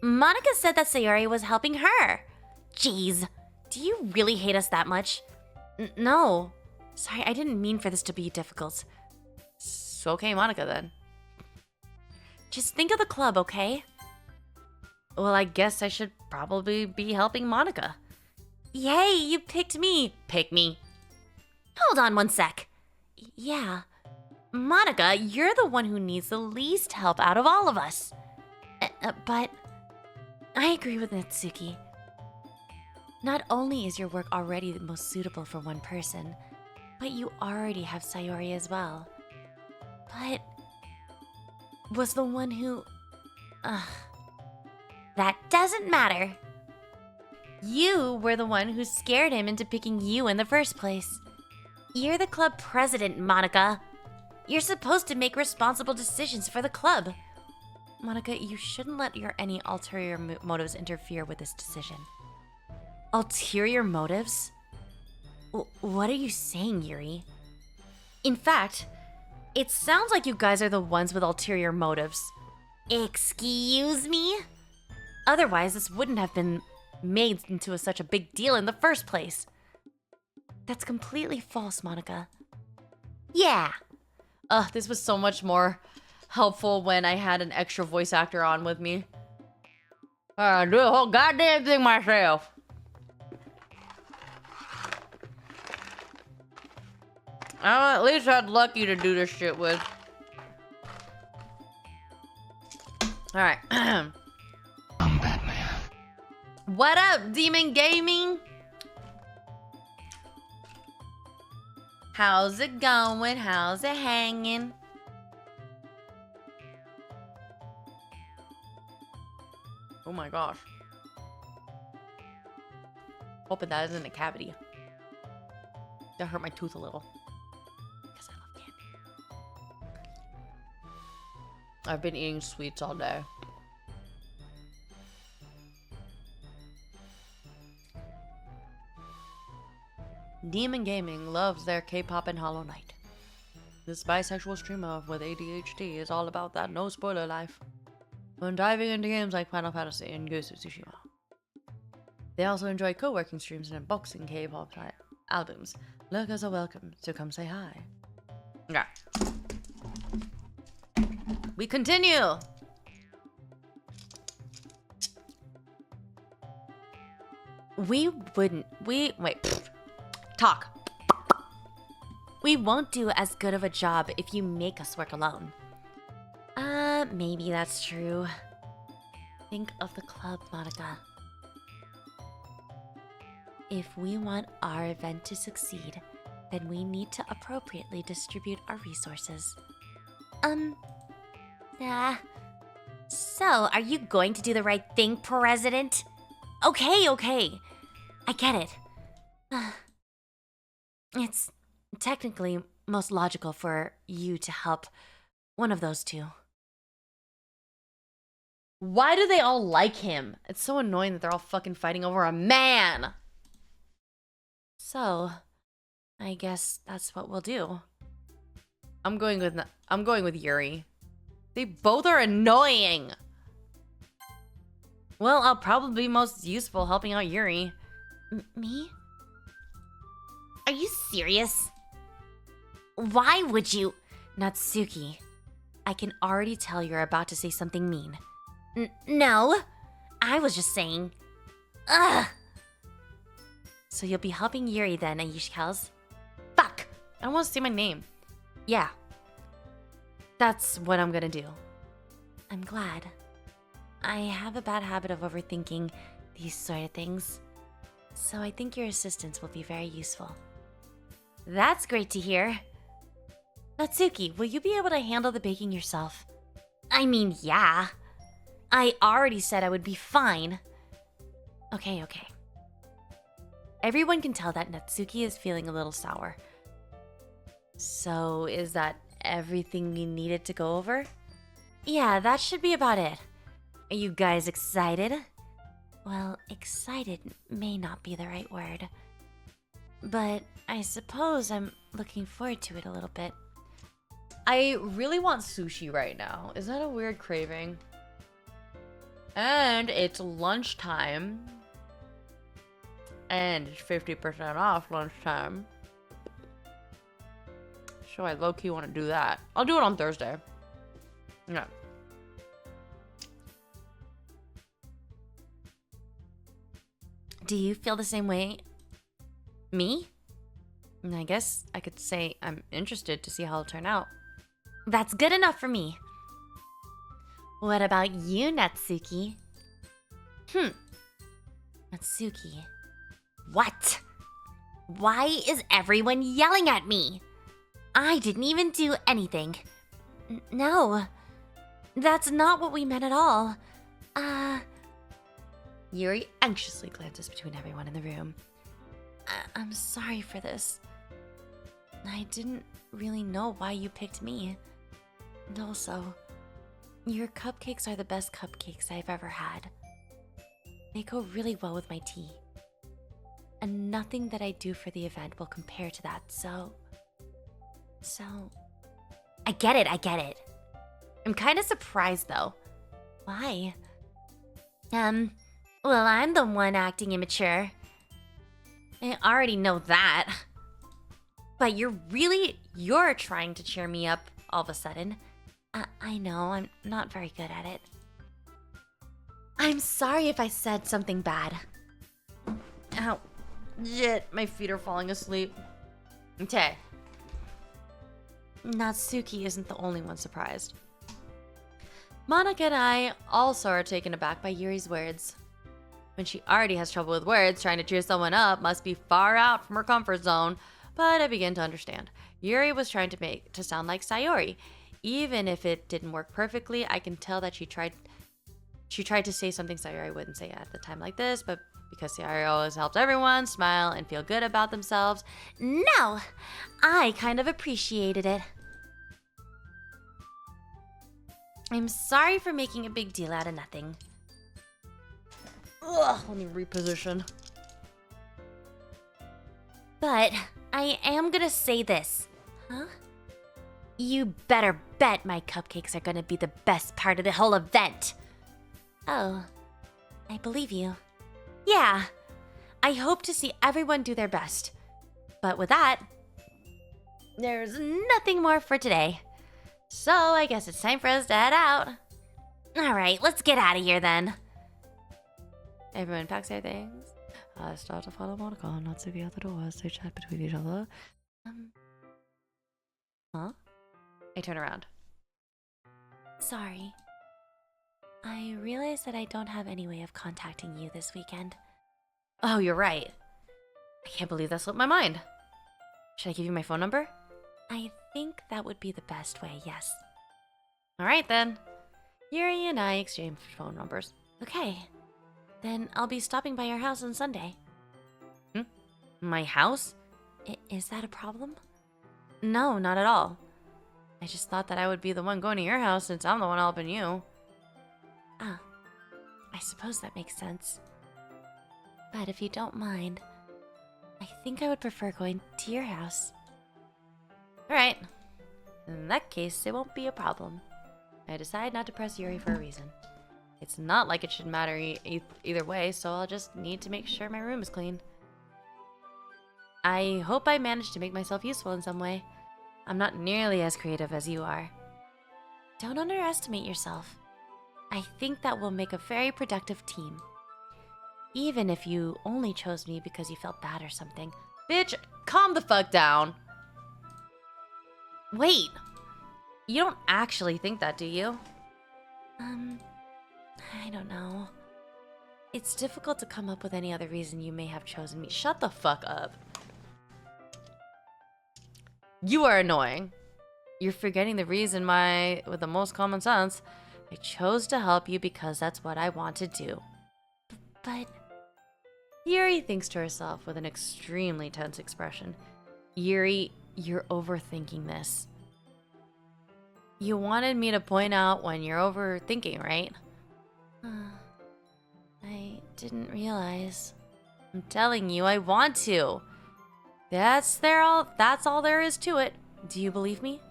[SPEAKER 2] that Sayori was helping her. Jeez, do you really hate us that much? No. Sorry, I didn't mean for this to be difficult. So okay, Monica, then. Just think of the club, okay? Well, I guess I should probably be helping Monica. Yay, you picked me. Pick me. Hold on one sec. Yeah. Monica, you're the one who needs the least help out of all of us. But I agree with Natsuki. Not only is your work already the most suitable for one person, but you already have Sayori as well. But was the one who... That doesn't matter. You were the one who scared him into picking you in the first place. You're the club president, Monica. You're supposed to make responsible decisions for the club. Monica, you shouldn't let any ulterior motives interfere with this decision. Ulterior motives? What are you saying, Yuri? In fact, it sounds like you guys are the ones with ulterior motives. Excuse me? Otherwise, this wouldn't have been made into such a big deal in the first place. That's completely false, Monica. Yeah. This was so much more helpful when I had an extra voice actor on with me. I do the whole goddamn thing myself. I at least had Lucky to do this shit with. Alright.
[SPEAKER 3] I'm Batman.
[SPEAKER 1] What up, Demon Gaming? How's it going? How's it hanging? Oh my gosh. Hoping that isn't a cavity. That hurt my tooth a little. Because I love candy. I've been eating sweets all day. Demon Gaming loves their K-pop and Hollow Knight. This bisexual streamer with ADHD is all about that no spoiler life. When diving into games like Final Fantasy and Ghost of Tsushima. They also enjoy co-working streams and unboxing K-pop albums. Lurkers are welcome, so come say hi. Yeah. We continue! Wait. Talk.
[SPEAKER 2] We won't do as good of a job if you make us work alone. Maybe that's true. Think of the club, Monica. If we want our event to succeed, then we need to appropriately distribute our resources. So, are you going to do the right thing, President? Okay. I get it. It's technically most logical for you to help one of those two.
[SPEAKER 1] Why do they all like him? It's so annoying that they're all fucking fighting over a man.
[SPEAKER 2] So, I guess that's what we'll do.
[SPEAKER 1] I'm going with Yuri. They both are annoying. Well, I'll probably be most useful helping out Yuri.
[SPEAKER 2] Me? Are you serious? Why would you? Natsuki, I can already tell you're about to say something mean. No, I was just saying. Ugh. So you'll be helping Yuri then, Ayushikals?
[SPEAKER 1] Fuck! I don't want to say my name.
[SPEAKER 2] Yeah,
[SPEAKER 1] That's what I'm gonna do.
[SPEAKER 2] I'm glad. I have a bad habit of overthinking these sort of things, so I think your assistance will be very useful. That's great to hear. Natsuki, will you be able to handle the baking yourself? I mean, yeah. I already said I would be fine. Okay. Everyone can tell that Natsuki is feeling a little sour.
[SPEAKER 1] So, is that everything we needed to go over?
[SPEAKER 2] Yeah, that should be about it. Are you guys excited? Well, excited may not be the right word. But I suppose I'm looking forward to it a little bit.
[SPEAKER 1] I really want sushi right now. Is that a weird craving? And it's lunchtime. And it's 50% off lunchtime. So I low-key want to do that. I'll do it on Thursday. Yeah.
[SPEAKER 2] Do you feel the same way? Me? I guess I could say I'm interested to see how it'll turn out. That's good enough for me. What about you, Natsuki? Natsuki. What? Why is everyone yelling at me? I didn't even do anything. No. That's not what we meant at all.
[SPEAKER 1] Yuri anxiously glances between everyone in the room.
[SPEAKER 2] I'm sorry for this. I didn't really know why you picked me. And also, your cupcakes are the best cupcakes I've ever had. They go really well with my tea. And nothing that I do for the event will compare to that, so... I get it. I'm kind of surprised, though. Why? Well, I'm the one acting immature. I already know that. But you're trying to cheer me up all of a sudden. I know, I'm not very good at it. I'm sorry if I said something bad.
[SPEAKER 1] Ow. Shit, my feet are falling asleep. Okay. Natsuki isn't the only one surprised. Monica and I also are taken aback by Yuri's words. When she already has trouble with words, trying to cheer someone up must be far out from her comfort zone, but I begin to understand. Yuri was trying to make to sound like Sayori. Even if it didn't work perfectly, I can tell that she tried to say something Sayori wouldn't say at the time like this, but because Sayori always helps everyone smile and feel good about themselves.
[SPEAKER 2] No, I kind of appreciated it. I'm sorry for making a big deal out of nothing.
[SPEAKER 1] Ugh, let me reposition.
[SPEAKER 2] But I am gonna say this. Huh? You better bet my cupcakes are gonna be the best part of the whole event. Oh, I believe you. Yeah, I hope to see everyone do their best. But with that, there's nothing more for today. So I guess it's time for us to head out. Alright, let's get out of here then.
[SPEAKER 1] Everyone packs their things. I start to follow Monica, not to the other doors. They chat between each other. Huh? I turn around.
[SPEAKER 2] Sorry. I realize that I don't have any way of contacting you this weekend.
[SPEAKER 1] Oh, you're right. I can't believe that slipped my mind. Should I give you my phone number?
[SPEAKER 2] I think that would be the best way, yes.
[SPEAKER 1] Alright then. Yuri and I exchange phone numbers.
[SPEAKER 2] Okay. Then I'll be stopping by your house on Sunday.
[SPEAKER 1] My house?
[SPEAKER 2] Is that a problem?
[SPEAKER 1] No, not at all. I just thought that I would be the one going to your house since I'm the one helping you.
[SPEAKER 2] Ah, I suppose that makes sense. But if you don't mind, I think I would prefer going to your house.
[SPEAKER 1] Alright. In that case, it won't be a problem. I decide not to press Yuri for a reason. It's not like it should matter either way, so I'll just need to make sure my room is clean. I hope I managed to make myself useful in some way. I'm not nearly as creative as you are.
[SPEAKER 2] Don't underestimate yourself. I think that will make a very productive team. Even if you only chose me because you felt bad or something.
[SPEAKER 1] Bitch, calm the fuck down. Wait. You don't actually think that, do you?
[SPEAKER 2] I don't know. It's difficult to come up with any other reason you may have chosen me.
[SPEAKER 1] Shut the fuck up. You are annoying. You're forgetting the reason with the most common sense. I chose to help you because that's what I want to do.
[SPEAKER 2] But
[SPEAKER 1] Yuri thinks to herself with an extremely tense expression. Yuri, you're overthinking this. You wanted me to point out when you're overthinking, right?
[SPEAKER 2] I didn't realize.
[SPEAKER 1] I'm telling you, I want to. That's all there is to it. Do you believe me?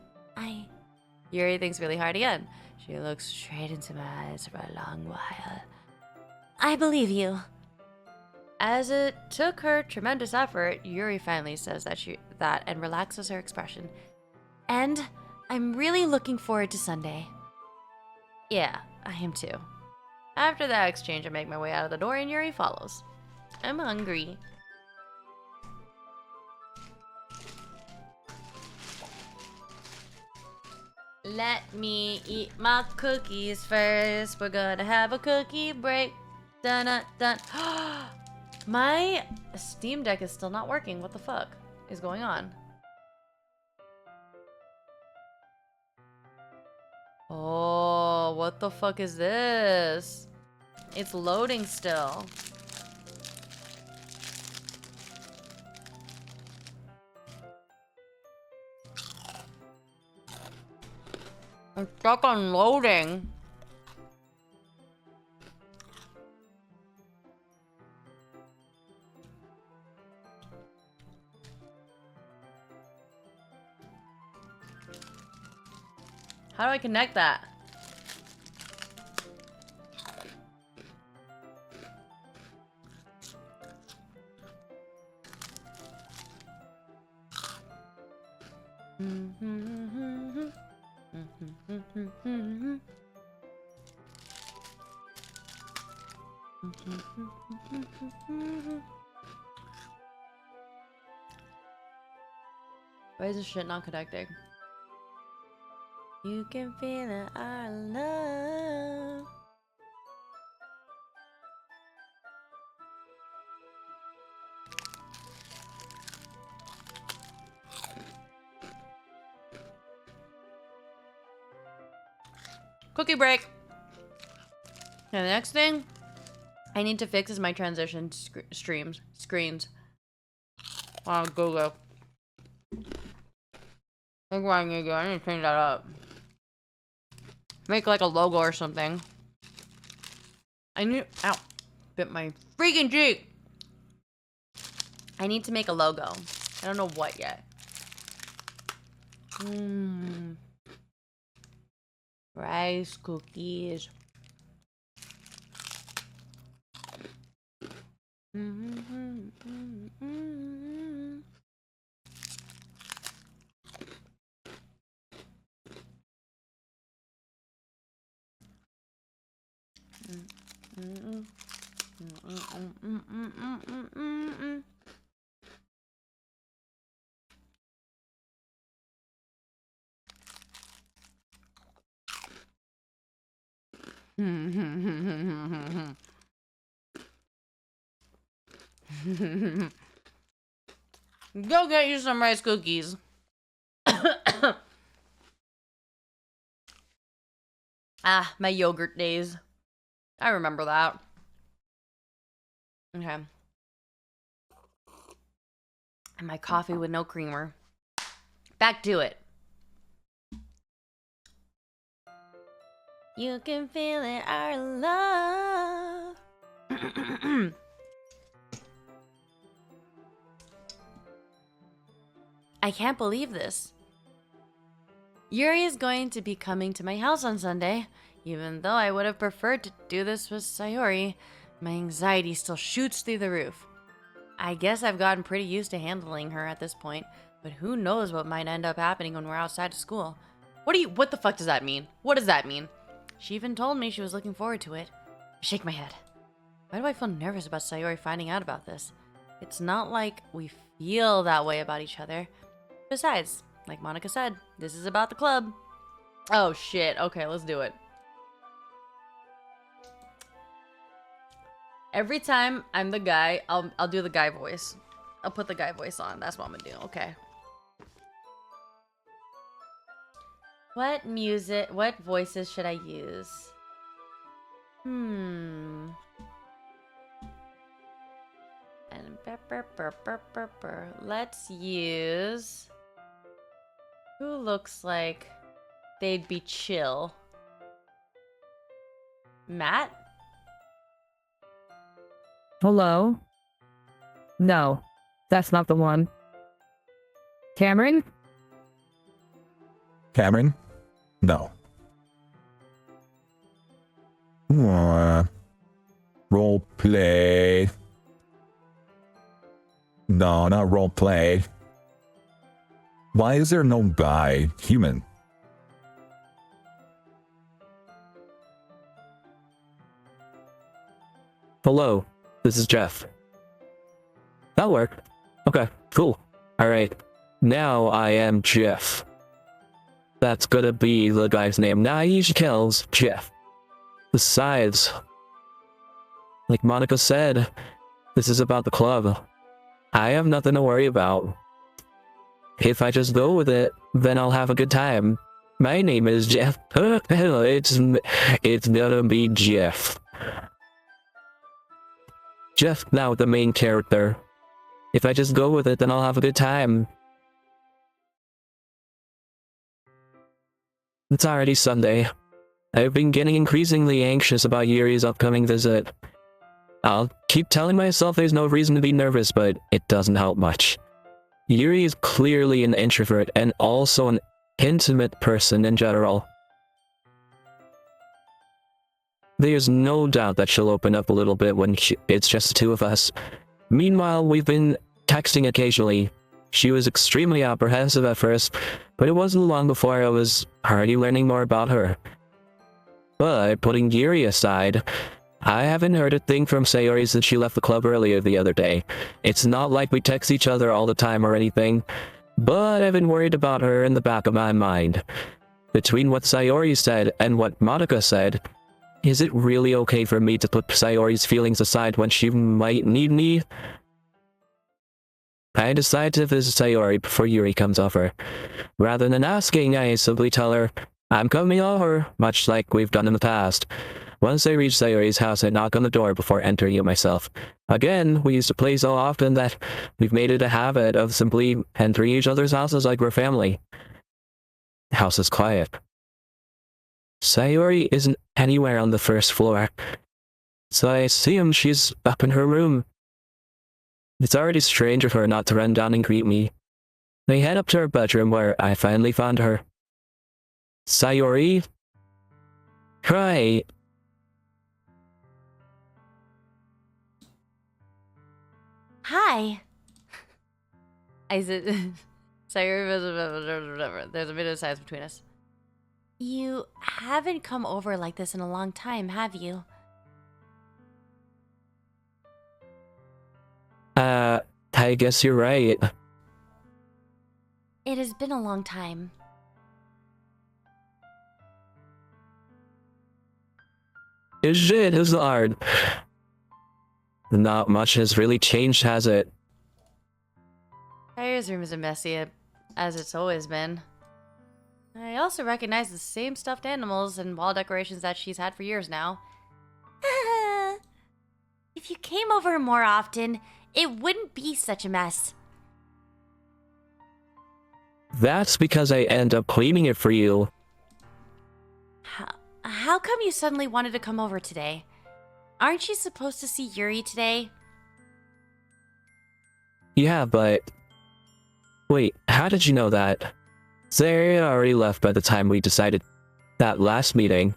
[SPEAKER 1] Yuri thinks really hard again. She looks straight into my eyes for a long while.
[SPEAKER 2] I believe you.
[SPEAKER 1] As it took her tremendous effort, Yuri finally says that and relaxes her expression.
[SPEAKER 2] And I'm really looking forward to Sunday.
[SPEAKER 1] Yeah, I am too. After that exchange, I make my way out of the door and Yuri follows. I'm hungry. Let me eat my cookies first. We're gonna have a cookie break. Dun dun dun. My Steam Deck is still not working. What the fuck is going on? Oh, what the fuck is this? It's loading still. I'm stuck on loading. How do I connect that? Why is this shit not connecting? You can feel it, our love. Cookie break. And the next thing, I need to fix is my transition screens. On Google. That's what I need to do. I need to change that up. Make like a logo or something. Ow. Bit my freaking cheek. I need to make a logo. I don't know what yet. Rice cookies. Go get you some rice cookies. Ah, my yogurt days. I remember that. Okay. And my coffee with no creamer. Back to it. You can feel it, our love. I can't believe this. Yuri is going to be coming to my house on Sunday. Even though I would have preferred to do this with Sayori, my anxiety still shoots through the roof. I guess I've gotten pretty used to handling her at this point, but who knows what might end up happening when we're outside of school. What the fuck does that mean? What does that mean? She even told me she was looking forward to it. I shake my head. Why do I feel nervous about Sayori finding out about this? It's not like we feel that way about each other. Besides, like Monica said, this is about the club. Oh shit, okay, let's do it. Every time I'm the guy, I'll do the guy voice. I'll put the guy voice on. That's what I'm gonna do. Okay. What voices should I use? And let's use who looks like they'd be chill. Matt?
[SPEAKER 4] Hello? No, that's not the one. Cameron?
[SPEAKER 5] Cameron? No. Role play. No, not role play. Why is there no guy human?
[SPEAKER 6] Hello, this is Jeff. That'll work. Okay, cool. Alright, now I am Jeff. That's gonna be the guy's name. Naish kills Jeff. Besides, like Monica said, this is about the club. I have nothing to worry about. If I just go with it, then I'll have a good time. My name is Jeff. It's gonna be Jeff. Jeff, now the main character. If I just go with it, then I'll have a good time. It's already Sunday. I've been getting increasingly anxious about Yuri's upcoming visit. I'll keep telling myself there's no reason to be nervous, but it doesn't help much. Yuri is clearly an introvert and also an intimate person in general. There's no doubt that she'll open up a little bit when it's just the two of us. Meanwhile, we've been texting occasionally. She was extremely apprehensive at first, but it wasn't long before I was already learning more about her. But putting Yuri aside, I haven't heard a thing from Sayori since she left the club earlier the other day. It's not like we text each other all the time or anything, but I've been worried about her in the back of my mind. Between what Sayori said and what Monica said, is it really okay for me to put Sayori's feelings aside when she might need me? I decide to visit Sayori before Yuri comes over. Rather than asking, I simply tell her, I'm coming over, much like we've done in the past. Once I reached Sayori's house, I knock on the door before entering it myself. Again, we used to play so often that we've made it a habit of simply entering each other's houses like we're family. The house is quiet. Sayori isn't anywhere on the first floor, so I assume she's up in her room. It's already strange of her not to run down and greet me. I head up to her bedroom where I finally found her. Sayori? Hi.
[SPEAKER 2] Hi.
[SPEAKER 1] I said, Sayori, there's a bit of silence between us.
[SPEAKER 2] You haven't come over like this in a long time, have you?
[SPEAKER 6] I guess you're right.
[SPEAKER 2] It has been a long time.
[SPEAKER 6] It is hard. Not much has really changed, has it?
[SPEAKER 1] Sayori's room is as messy as it's always been. I also recognize the same stuffed animals and wall decorations that she's had for years now.
[SPEAKER 2] If you came over more often, it wouldn't be such a mess.
[SPEAKER 6] That's because I end up cleaning it for you.
[SPEAKER 2] How come you suddenly wanted to come over today? Aren't you supposed to see Yuri today?
[SPEAKER 6] Yeah, but... Wait, how did you know that? Sayori already left by the time we decided that last meeting.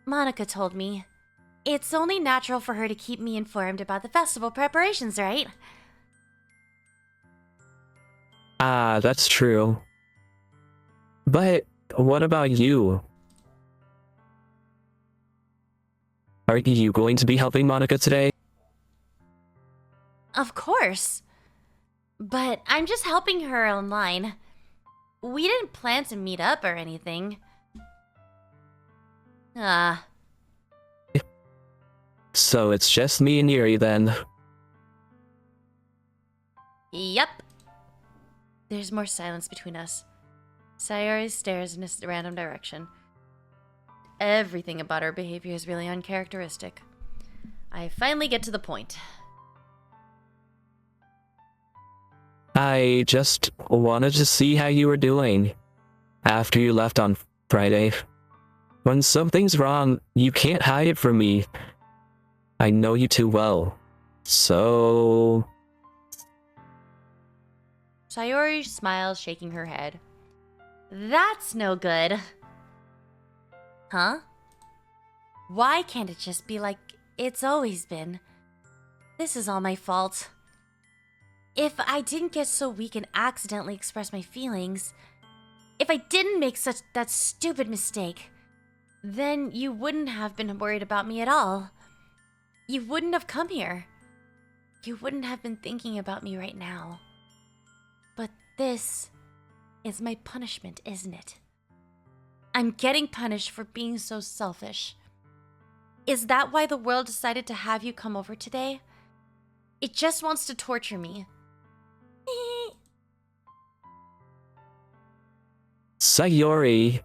[SPEAKER 2] Monica told me. It's only natural for her to keep me informed about the festival preparations, right?
[SPEAKER 6] Ah, that's true. But what about you? Are you going to be helping Monica today?
[SPEAKER 2] Of course. But I'm just helping her online. We didn't plan to meet up or anything.
[SPEAKER 6] So it's just me and Yuri then.
[SPEAKER 2] Yep.
[SPEAKER 1] There's more silence between us. Sayori stares in a random direction. Everything about her behavior is really uncharacteristic. I finally get to the point.
[SPEAKER 6] I just wanted to see how you were doing after you left on Friday. When something's wrong, you can't hide it from me. I know you too well. So...
[SPEAKER 1] Sayori smiles, shaking her head.
[SPEAKER 2] That's no good. Huh? Why can't it just be like it's always been? This is all my fault. If I didn't get so weak and accidentally express my feelings, if I didn't make that stupid mistake, then you wouldn't have been worried about me at all. You wouldn't have come here. You wouldn't have been thinking about me right now. But this is my punishment, isn't it? I'm getting punished for being so selfish. Is that why the world decided to have you come over today? It just wants to torture me.
[SPEAKER 6] Sayori...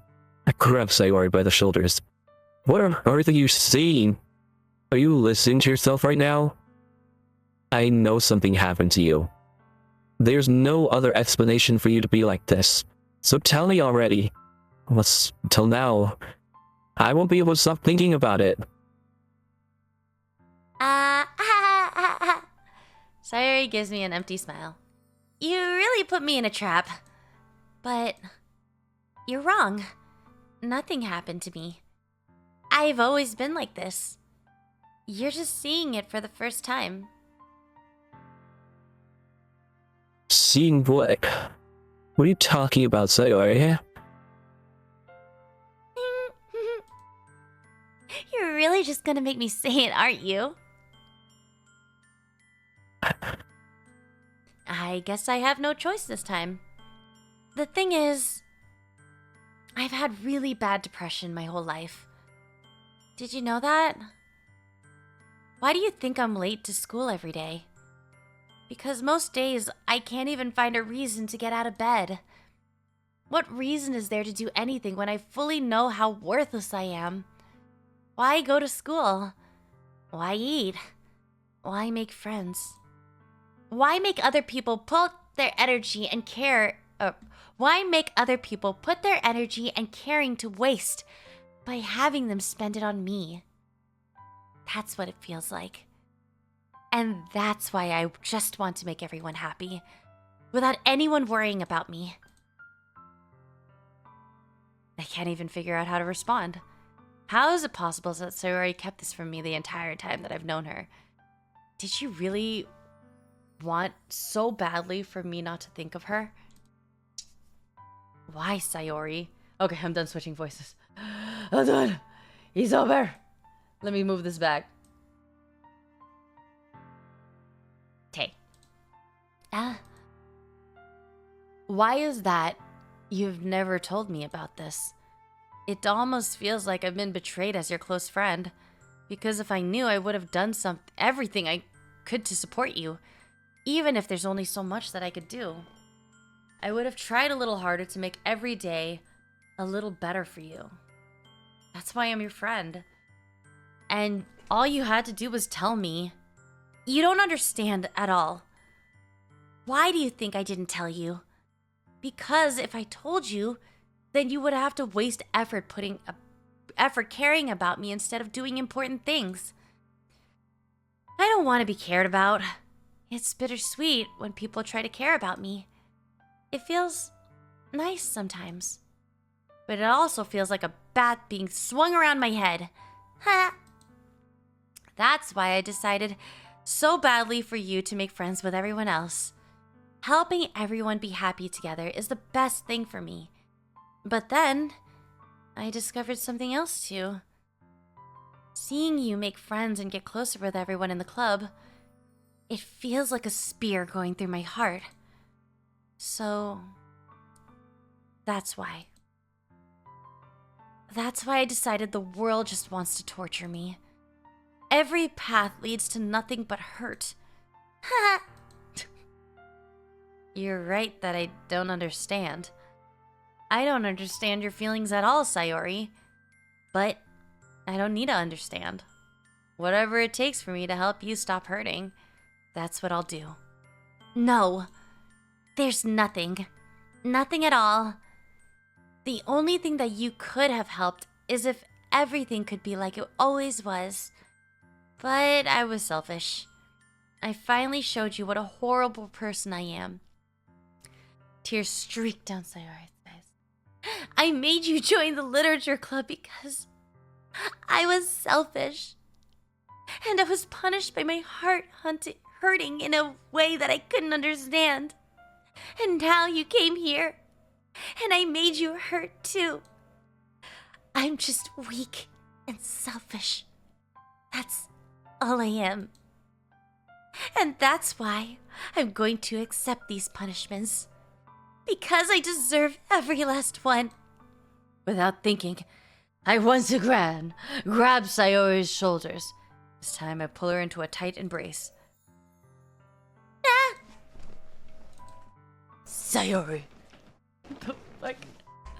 [SPEAKER 6] I grab Sayori by the shoulders. What on earth are you seeing? Are you listening to yourself right now? I know something happened to you. There's no other explanation for you to be like this. So tell me already. Till now, I won't be able to stop thinking about it.
[SPEAKER 1] Sayori gives me an empty smile.
[SPEAKER 2] You really put me in a trap. But you're wrong. Nothing happened to me. I've always been like this. You're just seeing it for the first time.
[SPEAKER 6] Seeing what? What are you talking about, Sayori?
[SPEAKER 2] You're really just gonna make me say it, aren't you?
[SPEAKER 1] I guess I have no choice this time.
[SPEAKER 2] The thing is, I've had really bad depression my whole life. Did you know that? Why do you think I'm late to school every day? Because most days I can't even find a reason to get out of bed. What reason is there to do anything when I fully know how worthless I am? Why go to school? Why eat? Why make friends? Why make other people put their energy and care? Why make other people put their energy and caring to waste by having them spend it on me? That's what it feels like. And that's why I just want to make everyone happy, without anyone worrying about me. I can't even figure out how to respond. How is it possible that Sayori kept this from me the entire time that I've known her? Did she really want so badly for me not to think of her? Why, Sayori? Okay, I'm done switching voices. I'm done. He's over. Let me move this back. Okay. Why is that you've never told me about this? It almost feels like I've been betrayed as your close friend. Because if I knew, I would have done everything I could to support you. Even if there's only so much that I could do. I would have tried a little harder to make every day a little better for you. That's why I'm your friend. And all you had to do was tell me. You don't understand at all. Why do you think I didn't tell you? Because if I told you, then you would have to waste effort caring about me instead of doing important things. I don't want to be cared about. It's bittersweet when people try to care about me. It feels nice sometimes. But it also feels like a bat being swung around my head. Ha! That's why I decided so badly for you to make friends with everyone else. Helping everyone be happy together is the best thing for me. But then, I discovered something else too. Seeing you make friends and get closer with everyone in the club, it feels like a spear going through my heart. So, that's why. That's why I decided the world just wants to torture me. Every path leads to nothing but hurt. Ha! You're right that I don't understand. I don't understand your feelings at all, Sayori. But I don't need to understand. Whatever it takes for me to help you stop hurting, that's what I'll do. No. There's nothing. Nothing at all. The only thing that you could have helped is if everything could be like it always was. But I was selfish. I finally showed you what a horrible person I am. Tears streaked down Sayori's eyes. I made you join the literature club because I was selfish. And I was punished by my heart hurting in a way that I couldn't understand. And now you came here, and I made you hurt too. I'm just weak and selfish. That's all I am. And that's why I'm going to accept these punishments. Because I deserve every last one. Without thinking, I once again grab Sayori's shoulders. This time I pull her into a tight embrace. Ah! Sayori. The fuck?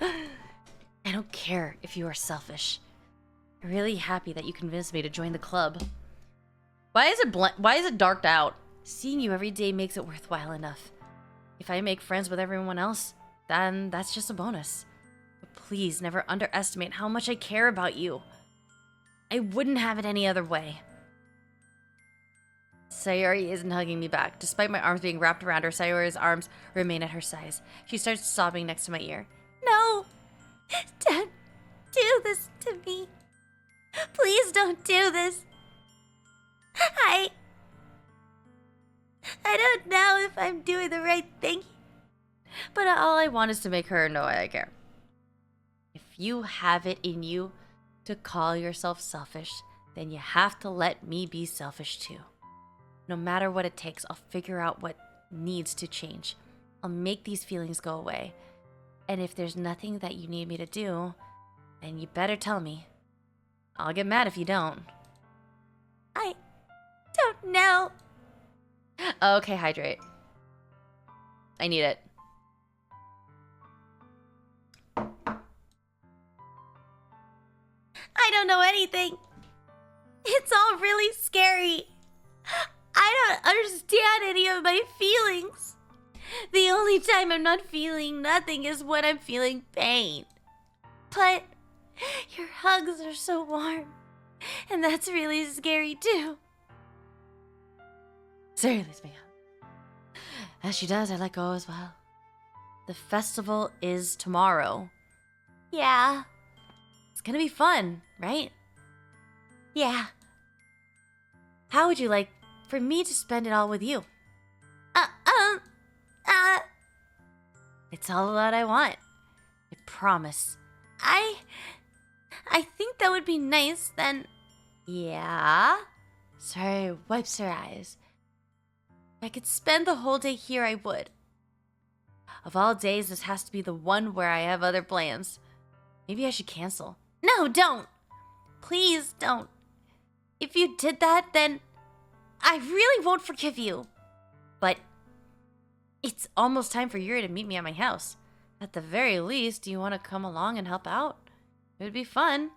[SPEAKER 2] I don't care if you are selfish. I'm really happy that you convinced me to join the club. Why is it darked out? Seeing you every day makes it worthwhile enough. If I make friends with everyone else, then that's just a bonus. But please never underestimate how much I care about you. I wouldn't have it any other way. Sayori isn't hugging me back. Despite my arms being wrapped around her, Sayori's arms remain at her sides. She starts sobbing next to my ear. No! Don't do this to me. Please don't do this. I don't know if I'm doing the right thing. But all I want is to make her know I care. If you have it in you to call yourself selfish, then you have to let me be selfish too. No matter what it takes, I'll figure out what needs to change. I'll make these feelings go away. And if there's nothing that you need me to do, then you better tell me. I'll get mad if you don't. I don't know. Okay, hydrate. I need it. don't know anything. It's all really scary. I don't understand any of my feelings. The only time I'm not feeling nothing is when I'm feeling pain. But your hugs are so warm, and that's really scary too.
[SPEAKER 1] Sorry, leaves me out. As she does, I let go as well. The festival is tomorrow.
[SPEAKER 2] Yeah,
[SPEAKER 1] It's gonna be fun, right?
[SPEAKER 2] yeah.
[SPEAKER 1] How would you like for me to spend it all with you?
[SPEAKER 2] Uh, um, uh,
[SPEAKER 1] It's all that I want. I promise.
[SPEAKER 2] I think that would be nice then.
[SPEAKER 1] Yeah? Sorry, wipes her eyes. If I could spend the whole day here, I would. Of all days, this has to be the one where I have other plans. Maybe I should cancel.
[SPEAKER 2] No, don't. Please don't. If you did that, then I really won't forgive you.
[SPEAKER 1] But it's almost time for Yuri to meet me at my house. At the very least, do you want to come along and help out? It would be fun.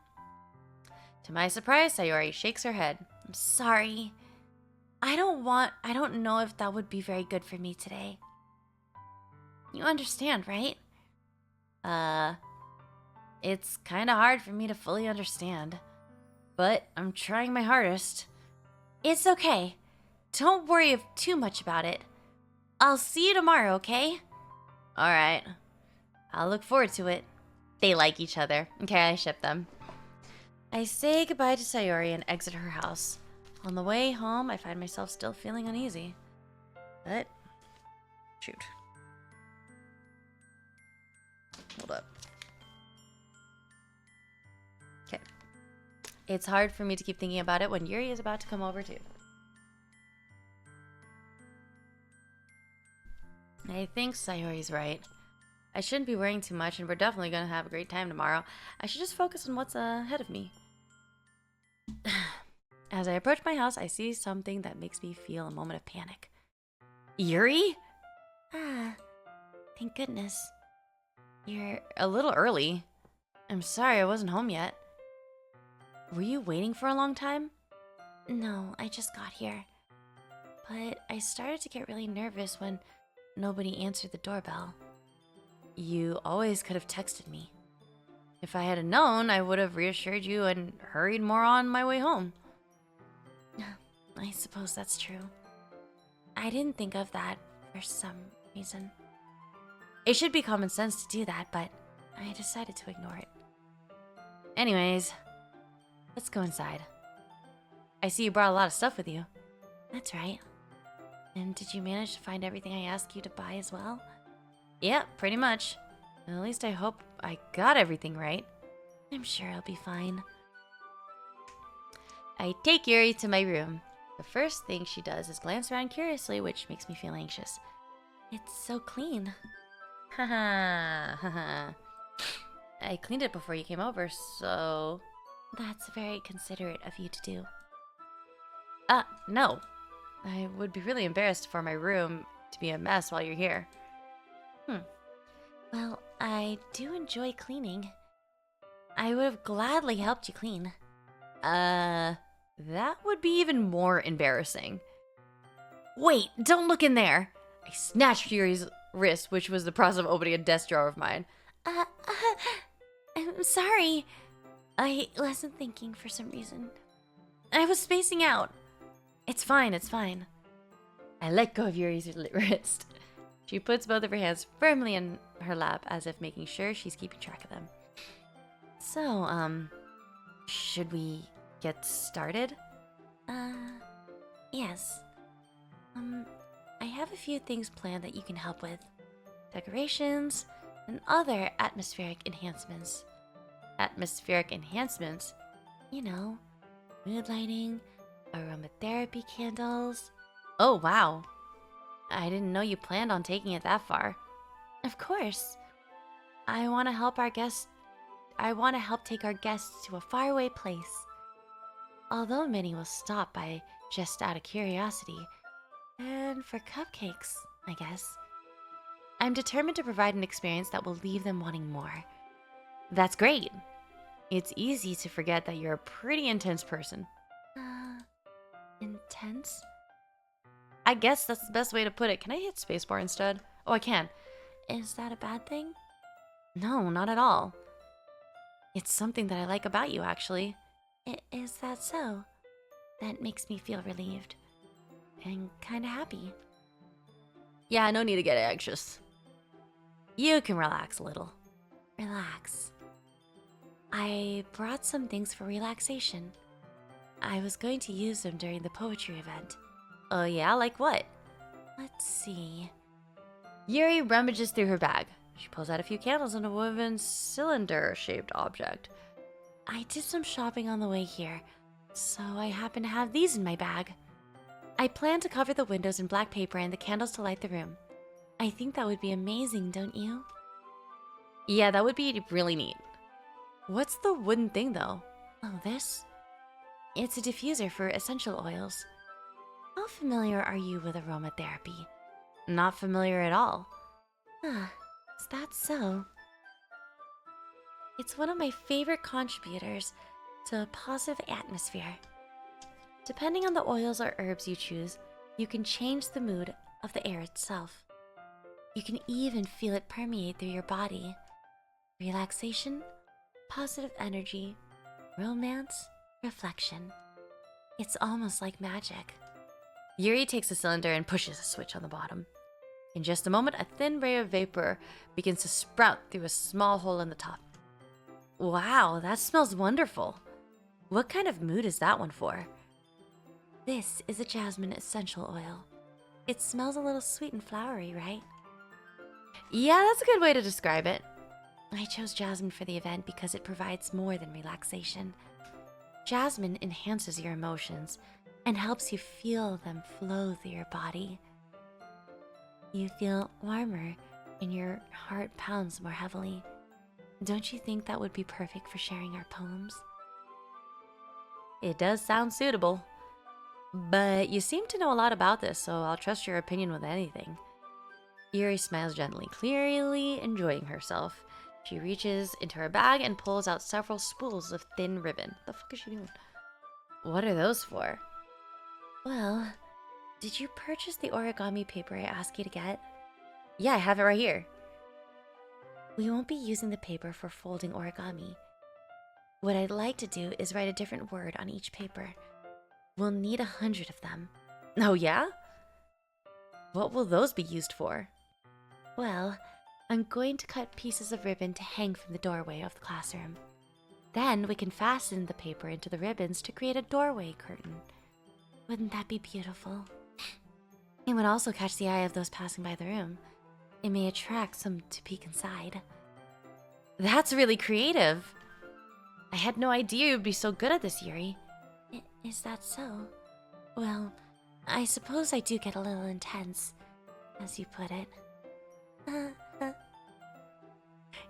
[SPEAKER 1] To my surprise, Sayori shakes her head.
[SPEAKER 2] I'm sorry. I don't know if that would be very good for me today. You understand, right?
[SPEAKER 1] It's kind of hard for me to fully understand. But I'm trying my hardest.
[SPEAKER 2] It's okay. Don't worry too much about it. I'll see you tomorrow, okay?
[SPEAKER 1] Alright. I'll look forward to it. They like each other. Okay, I ship them. I say goodbye to Sayori and exit her house. On the way home, I find myself still feeling uneasy. But, shoot. Hold up. Okay. It's hard for me to keep thinking about it when Yuri is about to come over too. I think Sayori's right. I shouldn't be worrying too much, and we're definitely going to have a great time tomorrow. I should just focus on what's ahead of me. As I approach my house, I see something that makes me feel a moment of panic. Yuri?
[SPEAKER 2] Ah, thank goodness.
[SPEAKER 1] You're a little early. I'm sorry I wasn't home yet. Were you waiting for a long time?
[SPEAKER 2] No, I just got here. But I started to get really nervous when nobody answered the doorbell.
[SPEAKER 1] You always could have texted me. If I had known, I would have reassured you and hurried more on my way home.
[SPEAKER 2] I suppose that's true. I didn't think of that for some reason.
[SPEAKER 1] It should be common sense to do that, but I decided to ignore it. Anyways, let's go inside. I see you brought a lot of stuff with you.
[SPEAKER 2] That's right. And did you manage to find everything I asked you to buy as well?
[SPEAKER 1] Yeah, pretty much. At least I hope I got everything right.
[SPEAKER 2] I'm sure I'll be fine.
[SPEAKER 1] I take Yuri to my room. The first thing she does is glance around curiously, which makes me feel anxious.
[SPEAKER 2] It's so clean.
[SPEAKER 1] Haha, haha. I cleaned it before you came over, so...
[SPEAKER 2] That's very considerate of you to do.
[SPEAKER 1] No. I would be really embarrassed for my room to be a mess while you're here.
[SPEAKER 2] Well, I do enjoy cleaning. I would have gladly helped you clean.
[SPEAKER 1] That would be even more embarrassing. Wait, don't look in there! I snatched Yuri's wrist, which was the process of opening a desk drawer of mine.
[SPEAKER 2] I'm sorry. I wasn't thinking for some reason. I was spacing out.
[SPEAKER 1] It's fine, it's fine. I let go of Yuri's wrist. She puts both of her hands firmly in her lap as if making sure she's keeping track of them. So, should we get started?
[SPEAKER 2] Yes. I have a few things planned that you can help with. Decorations and other atmospheric enhancements.
[SPEAKER 1] Atmospheric enhancements?
[SPEAKER 2] You know, mood lighting, aromatherapy candles.
[SPEAKER 1] Oh, wow. I didn't know you planned on taking it that far.
[SPEAKER 2] Of course. I want to help take our guests to a faraway place. Although many will stop by just out of curiosity, and for cupcakes, I guess. I'm determined to provide an experience that will leave them wanting more.
[SPEAKER 1] That's great. It's easy to forget that you're a pretty intense person.
[SPEAKER 2] Intense?
[SPEAKER 1] I guess that's the best way to put it. Can I hit spacebar instead? Oh, I can.
[SPEAKER 2] Is that a bad thing?
[SPEAKER 1] No, not at all. It's something that I like about you, actually.
[SPEAKER 2] Is that so? That makes me feel relieved. And kinda happy.
[SPEAKER 1] Yeah, no need to get anxious. You can relax a little.
[SPEAKER 2] Relax. I brought some things for relaxation. I was going to use them during the poetry event.
[SPEAKER 1] Oh yeah, like what?
[SPEAKER 2] Let's see.
[SPEAKER 1] Yuri rummages through her bag. She pulls out a few candles and a woven cylinder-shaped object.
[SPEAKER 2] I did some shopping on the way here, so I happen to have these in my bag. I plan to cover the windows in black paper and the candles to light the room. I think that would be amazing, don't you?
[SPEAKER 1] Yeah, that would be really neat. What's the wooden thing, though?
[SPEAKER 2] Oh, this? It's a diffuser for essential oils. How familiar are you with aromatherapy?
[SPEAKER 1] Not familiar at all.
[SPEAKER 2] Ah, is that so? It's one of my favorite contributors to a positive atmosphere. Depending on the oils or herbs you choose, you can change the mood of the air itself. You can even feel it permeate through your body. Relaxation, positive energy, romance, reflection. It's almost like magic.
[SPEAKER 1] Yuri takes the cylinder and pushes a switch on the bottom. In just a moment, a thin ray of vapor begins to sprout through a small hole in the top. Wow, that smells wonderful. What kind of mood is that one for?
[SPEAKER 2] This is a jasmine essential oil. It smells a little sweet and flowery, right?
[SPEAKER 1] Yeah, that's a good way to describe it.
[SPEAKER 2] I chose jasmine for the event because it provides more than relaxation. Jasmine enhances your emotions and helps you feel them flow through your body. You feel warmer and your heart pounds more heavily. Don't you think that would be perfect for sharing our poems?
[SPEAKER 1] It does sound suitable. But you seem to know a lot about this, so I'll trust your opinion with anything. Yuri smiles gently, clearly enjoying herself. She reaches into her bag and pulls out several spools of thin ribbon. The fuck is she doing? What are those for?
[SPEAKER 2] Well, did you purchase the origami paper I asked you to get?
[SPEAKER 1] Yeah, I have it right here.
[SPEAKER 2] We won't be using the paper for folding origami. What I'd like to do is write a different word on each paper. We'll need 100 of them.
[SPEAKER 1] Oh yeah? What will those be used for?
[SPEAKER 2] Well, I'm going to cut pieces of ribbon to hang from the doorway of the classroom. Then we can fasten the paper into the ribbons to create a doorway curtain. Wouldn't that be beautiful? It would also catch the eye of those passing by the room. It may attract some to peek inside.
[SPEAKER 1] That's really creative. I had no idea you'd be so good at this, Yuri.
[SPEAKER 2] Is that so? Well, I suppose I do get a little intense, as you put it.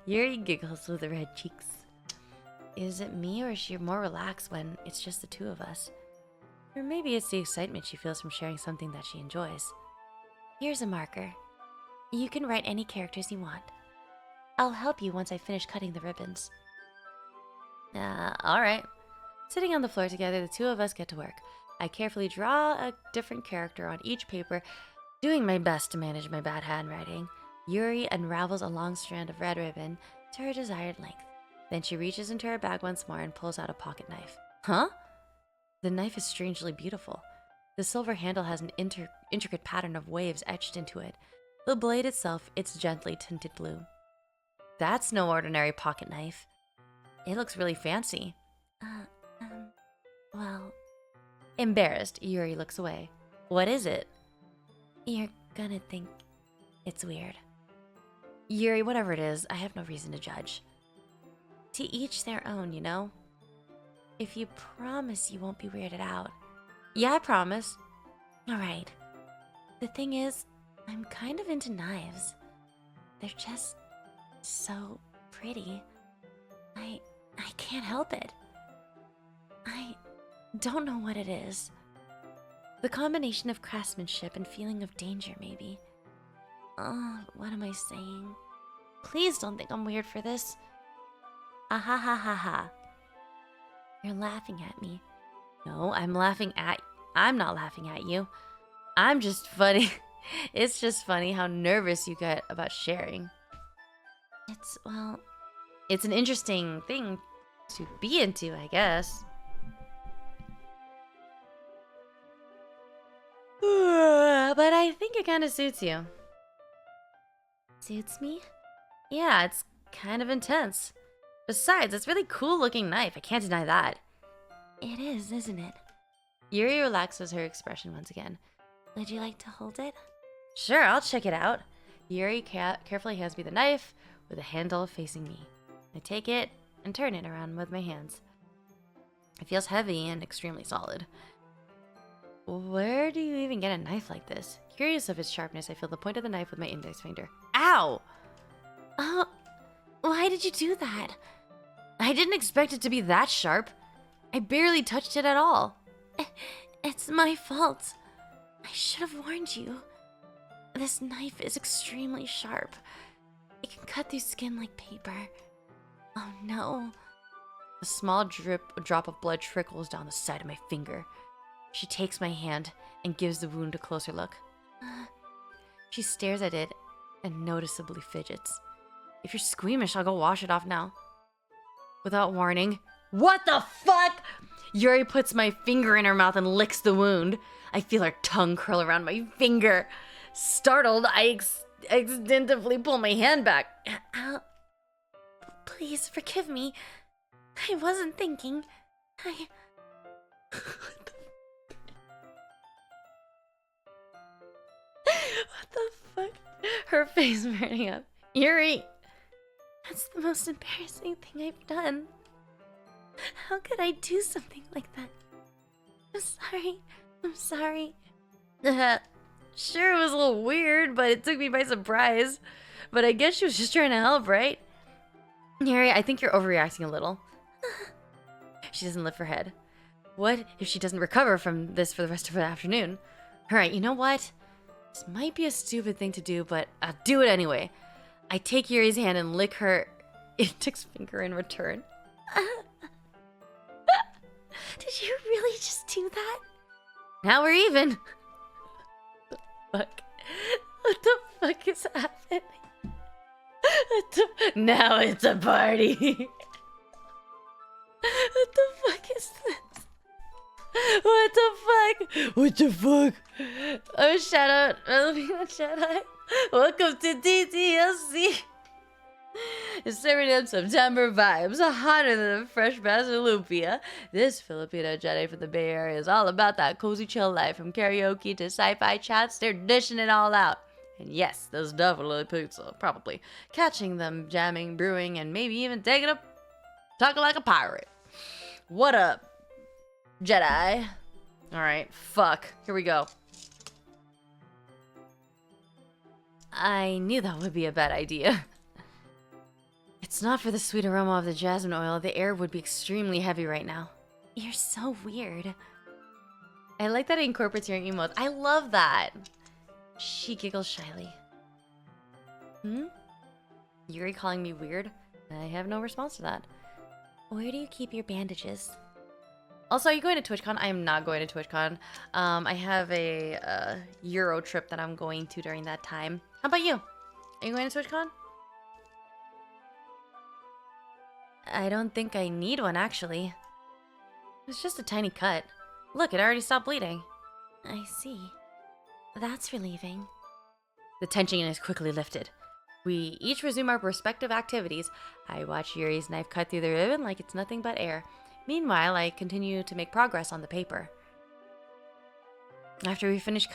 [SPEAKER 1] Yuri giggles with red cheeks. Is it me, or is she more relaxed when it's just the two of us? Or maybe it's the excitement she feels from sharing something that she enjoys.
[SPEAKER 2] Here's a marker. You can write any characters you want. I'll help you once I finish cutting the ribbons.
[SPEAKER 1] Alright. Sitting on the floor together, the two of us get to work. I carefully draw a different character on each paper, doing my best to manage my bad handwriting. Yuri unravels a long strand of red ribbon to her desired length. Then she reaches into her bag once more and pulls out a pocket knife. Huh? The knife is strangely beautiful. The silver handle has an intricate pattern of waves etched into it. The blade itself, it's gently tinted blue. That's no ordinary pocket knife. It looks really fancy.
[SPEAKER 2] Well...
[SPEAKER 1] Embarrassed, Yuri looks away. What is it?
[SPEAKER 2] You're gonna think it's weird.
[SPEAKER 1] Yuri, whatever it is, I have no reason to judge.
[SPEAKER 2] To each their own, you know? If you promise you won't be weirded out.
[SPEAKER 1] Yeah, I promise.
[SPEAKER 2] Alright. The thing is, I'm kind of into knives. They're just so pretty. I can't help it. I don't know what it is. The combination of craftsmanship and feeling of danger, maybe. Oh, what am I saying? Please don't think I'm weird for this.
[SPEAKER 1] Ah ha ha ha ha.
[SPEAKER 2] You're laughing at me.
[SPEAKER 1] No, I'm not laughing at you. I'm just funny. It's just funny how nervous you get about sharing.
[SPEAKER 2] Well,
[SPEAKER 1] It's an interesting thing to be into, I guess. But I think it kind of suits you.
[SPEAKER 2] suits me?
[SPEAKER 1] Yeah, it's kind of intense. Besides, it's a really cool looking knife. I can't deny that.
[SPEAKER 2] It is, isn't it?
[SPEAKER 1] Yuri relaxes her expression once again.
[SPEAKER 2] Would you like to hold it?
[SPEAKER 1] Sure, I'll check it out. Yuri carefully hands me the knife with the handle facing me. I take it and turn it around with my hands. It feels heavy and extremely solid. Where do you even get a knife like this? Curious of its sharpness, I feel the point of the knife with my index finger. Ow!
[SPEAKER 2] Oh, why did you do that?
[SPEAKER 1] I didn't expect it to be that sharp. I barely touched it at all.
[SPEAKER 2] It's my fault. I should have warned you. This knife is extremely sharp. It can cut through skin like paper. Oh no.
[SPEAKER 1] A small drop of blood trickles down the side of my finger. She takes my hand and gives the wound a closer look. She stares at it and noticeably fidgets. If you're squeamish, I'll go wash it off now. Without warning, what the fuck? Yuri puts my finger in her mouth and licks the wound. I feel her tongue curl around my finger. Startled, I accidentally pull my hand back.
[SPEAKER 2] Please forgive me. I wasn't thinking.
[SPEAKER 1] What the fuck? Her face burning up. Yuri!
[SPEAKER 2] That's the most embarrassing thing I've done. How could I do something like that? I'm sorry.
[SPEAKER 1] Sure, it was a little weird, but it took me by surprise. But I guess she was just trying to help, right? Yuri, I think you're overreacting a little. She doesn't lift her head. What if she doesn't recover from this for the rest of the afternoon? Alright, you know what? This might be a stupid thing to do, but I'll do it anyway. I take Yuri's hand and lick her index finger in return.
[SPEAKER 2] Did you really just do that?
[SPEAKER 1] Now we're even. Fuck. What the fuck is happening? Now it's a party. What the fuck is this? What the fuck? What the fuck? Oh, shout out. Shout out. Welcome to DDLC. It's serving up September vibes, hotter than a fresh batch of lumpia. This Filipino Jedi from the Bay Area is all about that cozy chill life. From karaoke to sci-fi chats, they're dishing it all out. And yes, there's definitely pizza, probably. Catching them, jamming, brewing, and maybe even taking a talking like a pirate. What up, Jedi? Alright, fuck. Here we go. I knew that would be a bad idea. It's not for the sweet aroma of the jasmine oil. The air would be extremely heavy right now.
[SPEAKER 2] You're so weird.
[SPEAKER 1] I like that it incorporates your emotes. I love that. She giggles shyly. Yuri calling me weird? I have no response to that.
[SPEAKER 2] Where do you keep your bandages?
[SPEAKER 1] Also, are you going to TwitchCon? I am not going to TwitchCon. I have a Euro trip that I'm going to during that time. How about you? Are you going to TwitchCon? I don't think I need one, actually. It's just a tiny cut. Look, it already stopped bleeding.
[SPEAKER 2] I see. That's relieving.
[SPEAKER 1] The tension is quickly lifted. We each resume our respective activities. I watch Yuri's knife cut through the ribbon like it's nothing but air. Meanwhile, I continue to make progress on the paper. After we finish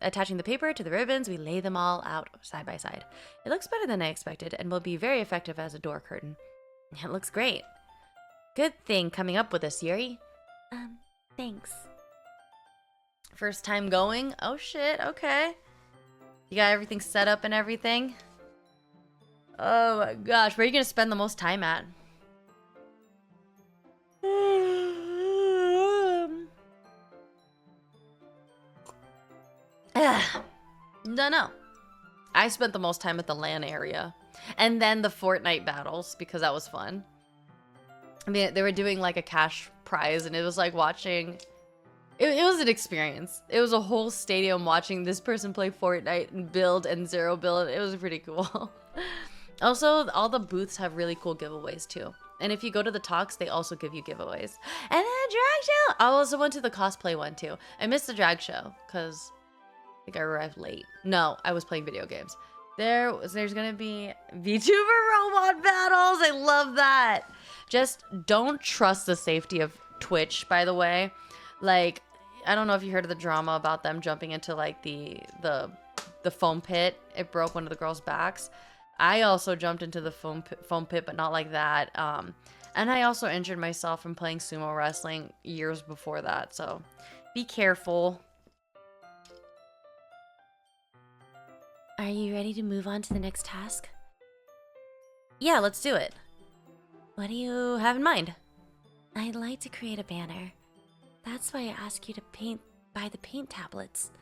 [SPEAKER 1] attaching the paper to the ribbons, we lay them all out side by side. It looks better than I expected and will be very effective as a door curtain. It looks great. Good thing coming up with this, Yuri.
[SPEAKER 2] Thanks.
[SPEAKER 1] First time going? Oh shit, okay. You got everything set up and everything? Oh my gosh, where are you gonna spend the most time at? Don't know. I spent the most time at the LAN area. And then the Fortnite battles, because that was fun. I mean, they were doing like a cash prize, and it was like watching. It was an experience. It was a whole stadium watching this person play Fortnite and build and zero build. It was pretty cool. Also, all the booths have really cool giveaways too. And if you go to the talks, they also give you giveaways. And then a drag show. I also went to the cosplay one too. I missed the drag show because I think I arrived late. No, I was playing video games. There's gonna be VTuber robot battles. I love that. Just don't trust the safety of Twitch, by the way. Like, I don't know if you heard of the drama about them jumping into like the foam pit. It broke one of the girls' backs. I also jumped into the foam pit, but not like that. And I also injured myself from playing sumo wrestling years before that. So be careful.
[SPEAKER 2] Are you ready to move on to the next task?
[SPEAKER 1] Yeah, let's do it.
[SPEAKER 2] What do you have in mind? I'd like to create a banner. That's why I asked you to buy the paint tablets.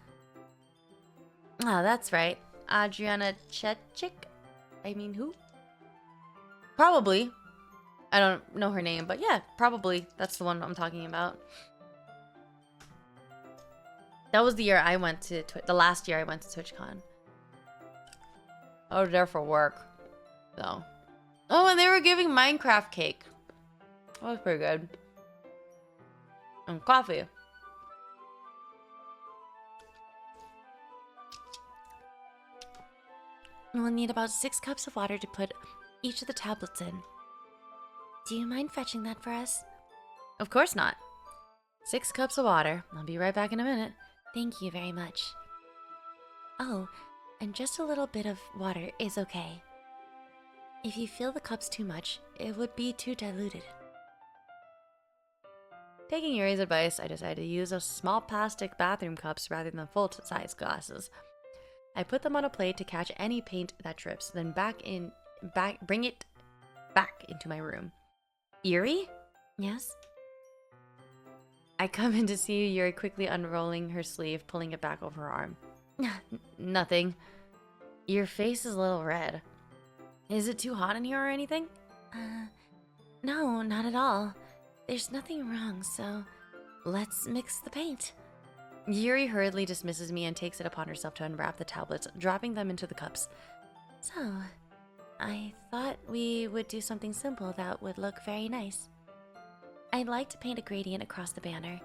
[SPEAKER 1] Oh, that's right. Adriana Chechik? I mean, who? Probably. I don't know her name, but yeah, probably. That's the one I'm talking about. That was the year I went to the last year I went to TwitchCon. I was there for work. So. Oh, and they were giving Minecraft cake. That was pretty good. And coffee.
[SPEAKER 2] We'll need about 6 cups of water to put each of the tablets in. Do you mind fetching that for us?
[SPEAKER 1] Of course not. 6 cups of water. I'll be right back in a minute.
[SPEAKER 2] Thank you very much. Oh, and just a little bit of water is okay. If you feel the cups too much, it would be too diluted.
[SPEAKER 1] Taking Yuri's advice, I decided to use a small plastic bathroom cups rather than full-size glasses. I put them on a plate to catch any paint that drips, then bring it back into my room. Yuri?
[SPEAKER 2] Yes?
[SPEAKER 1] I come in to see Yuri quickly unrolling her sleeve, pulling it back over her arm. Nothing. Your face is a little red. Is it too hot in here or anything?
[SPEAKER 2] No, not at all. There's nothing wrong, so let's mix the paint.
[SPEAKER 1] Yuri hurriedly dismisses me and takes it upon herself to unwrap the tablets, dropping them into the cups.
[SPEAKER 2] So, I thought we would do something simple that would look very nice. I'd like to paint a gradient across the banner,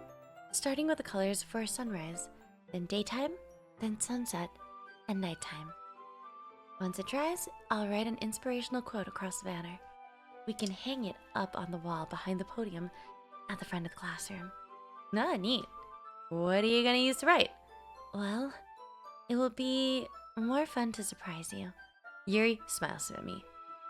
[SPEAKER 2] starting with the colors for sunrise, then daytime, then sunset, and nighttime. Once it dries, I'll write an inspirational quote across the banner. We can hang it up on the wall behind the podium at the front of the classroom.
[SPEAKER 1] Ah, neat. What are you gonna use to write?
[SPEAKER 2] Well, it will be more fun to surprise you.
[SPEAKER 1] Yuri smiles at me.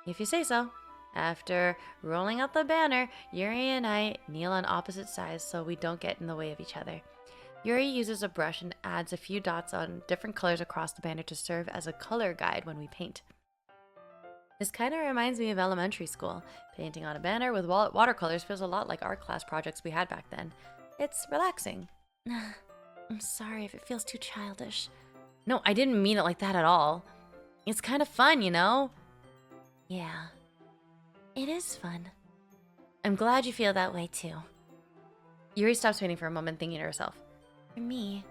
[SPEAKER 1] If you say so. After rolling out the banner, Yuri and I kneel on opposite sides so we don't get in the way of each other. Yuri uses a brush and adds a few dots on different colors across the banner to serve as a color guide when we paint. This kind of reminds me of elementary school. Painting on a banner with watercolors feels a lot like art class projects we had back then. It's relaxing.
[SPEAKER 2] I'm sorry if it feels too childish.
[SPEAKER 1] No, I didn't mean it like that at all. It's kind of fun, you know?
[SPEAKER 2] Yeah, it is fun.
[SPEAKER 1] I'm glad you feel that way too. Yuri stops painting for a moment, thinking to herself.
[SPEAKER 2] For me,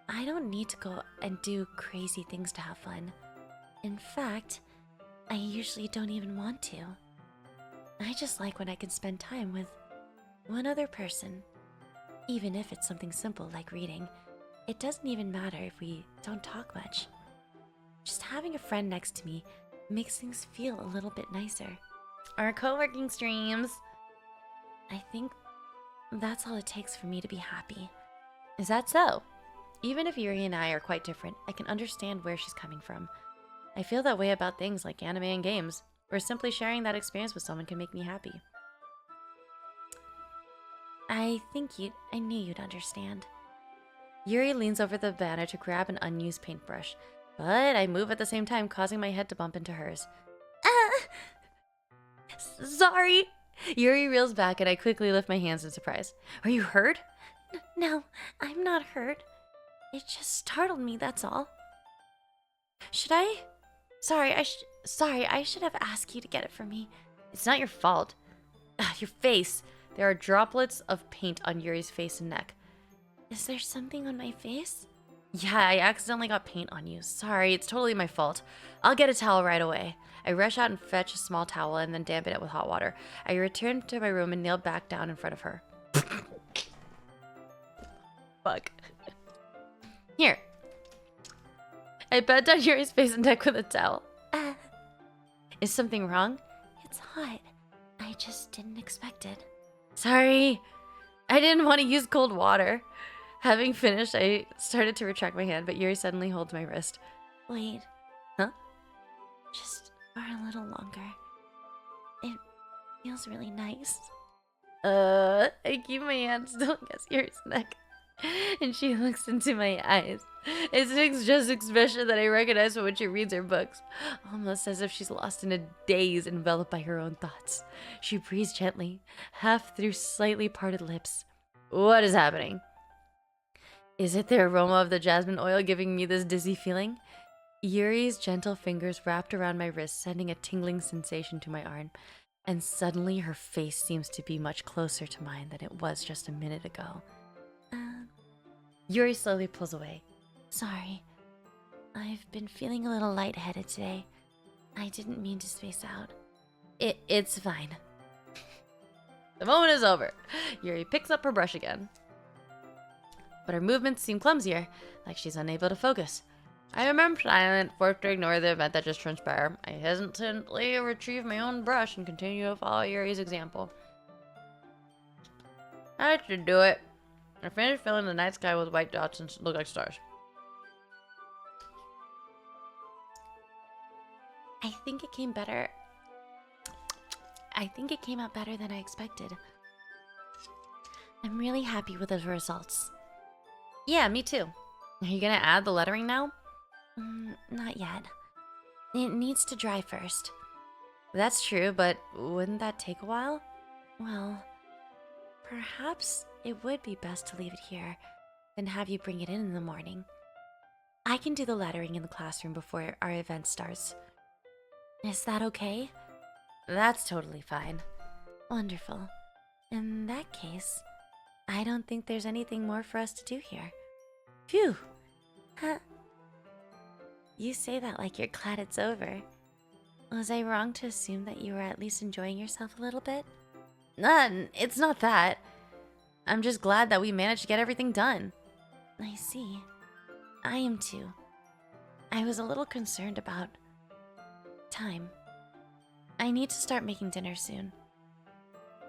[SPEAKER 2] I don't need to go and do crazy things to have fun. In fact, I usually don't even want to. I just like when I can spend time with one other person. Even if it's something simple like reading, it doesn't even matter if we don't talk much. Just having a friend next to me makes things feel a little bit nicer.
[SPEAKER 1] Our co-working streams.
[SPEAKER 2] I think that's all it takes for me to be happy.
[SPEAKER 1] Is that so? Even if Yuri and I are quite different, I can understand where she's coming from. I feel that way about things like anime and games, where simply sharing that experience with someone can make me happy.
[SPEAKER 2] I knew you'd understand.
[SPEAKER 1] Yuri leans over the banner to grab an unused paintbrush, but I move at the same time, causing my head to bump into hers. Sorry! Yuri reels back and I quickly lift my hands in surprise. Are you hurt?
[SPEAKER 2] No, I'm not hurt. It just startled me, that's all. Should I? Sorry, I should have asked you to get it for me.
[SPEAKER 1] It's not your fault. Ah, your face. There are droplets of paint on Yuri's face and neck.
[SPEAKER 2] Is there something on my face?
[SPEAKER 1] Yeah, I accidentally got paint on you. Sorry, it's totally my fault. I'll get a towel right away. I rush out and fetch a small towel and then dampen it with hot water. I return to my room and kneel back down in front of her. Fuck. Here. I bent down Yuri's face and neck with a towel. Is something wrong?
[SPEAKER 2] It's hot. I just didn't expect it.
[SPEAKER 1] Sorry. I didn't want to use cold water. Having finished, I started to retract my hand, but Yuri suddenly holds my wrist.
[SPEAKER 2] Wait.
[SPEAKER 1] Huh?
[SPEAKER 2] Just for a little longer. It feels really nice.
[SPEAKER 1] I keep my hand still against Yuri's neck, and she looks into my eyes. It's an expression that I recognize from when she reads her books, almost as if she's lost in a daze enveloped by her own thoughts. She breathes gently, half through slightly parted lips. What is happening? Is it the aroma of the jasmine oil giving me this dizzy feeling? Yuri's gentle fingers wrapped around my wrist, sending a tingling sensation to my arm, and suddenly her face seems to be much closer to mine than it was just a minute ago. Yuri slowly pulls away.
[SPEAKER 2] Sorry. I've been feeling a little lightheaded today. I didn't mean to space out.
[SPEAKER 1] It's fine. The moment is over. Yuri picks up her brush again. But her movements seem clumsier, like she's unable to focus. I remain silent, forced to ignore the event that just transpired. I hesitantly retrieve my own brush and continue to follow Yuri's example. That should do it. I finished filling the night sky with white dots and look like stars.
[SPEAKER 2] I think it came better. I think it came out better than I expected. I'm really happy with the results.
[SPEAKER 1] Yeah, me too. Are you gonna add the lettering now?
[SPEAKER 2] Not yet. It needs to dry first.
[SPEAKER 1] That's true, but wouldn't that take a while?
[SPEAKER 2] Well, perhaps it would be best to leave it here, then have you bring it in the morning. I can do the lettering in the classroom before our event starts. Is that okay?
[SPEAKER 1] That's totally fine.
[SPEAKER 2] Wonderful. In that case, I don't think there's anything more for us to do here.
[SPEAKER 1] Phew.
[SPEAKER 2] Huh. You say that like you're glad it's over. Was I wrong to assume that you were at least enjoying yourself a little bit?
[SPEAKER 1] It's not that. I'm just glad that we managed to get everything done.
[SPEAKER 2] I see. I am too. I was a little concerned about time. I need to start making dinner soon.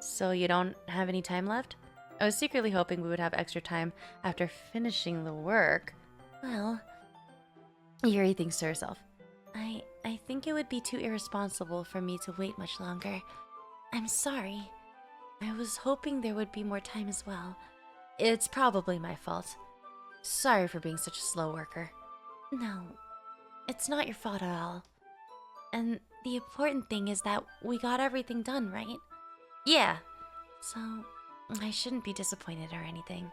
[SPEAKER 1] So you don't have any time left? I was secretly hoping we would have extra time after finishing the work.
[SPEAKER 2] Well,
[SPEAKER 1] Yuri thinks to herself.
[SPEAKER 2] I think it would be too irresponsible for me to wait much longer. I'm sorry. I was hoping there would be more time as well.
[SPEAKER 1] It's probably my fault. Sorry for being such a slow worker.
[SPEAKER 2] No, it's not your fault at all. And the important thing is that we got everything done, right?
[SPEAKER 1] Yeah.
[SPEAKER 2] So, I shouldn't be disappointed or anything.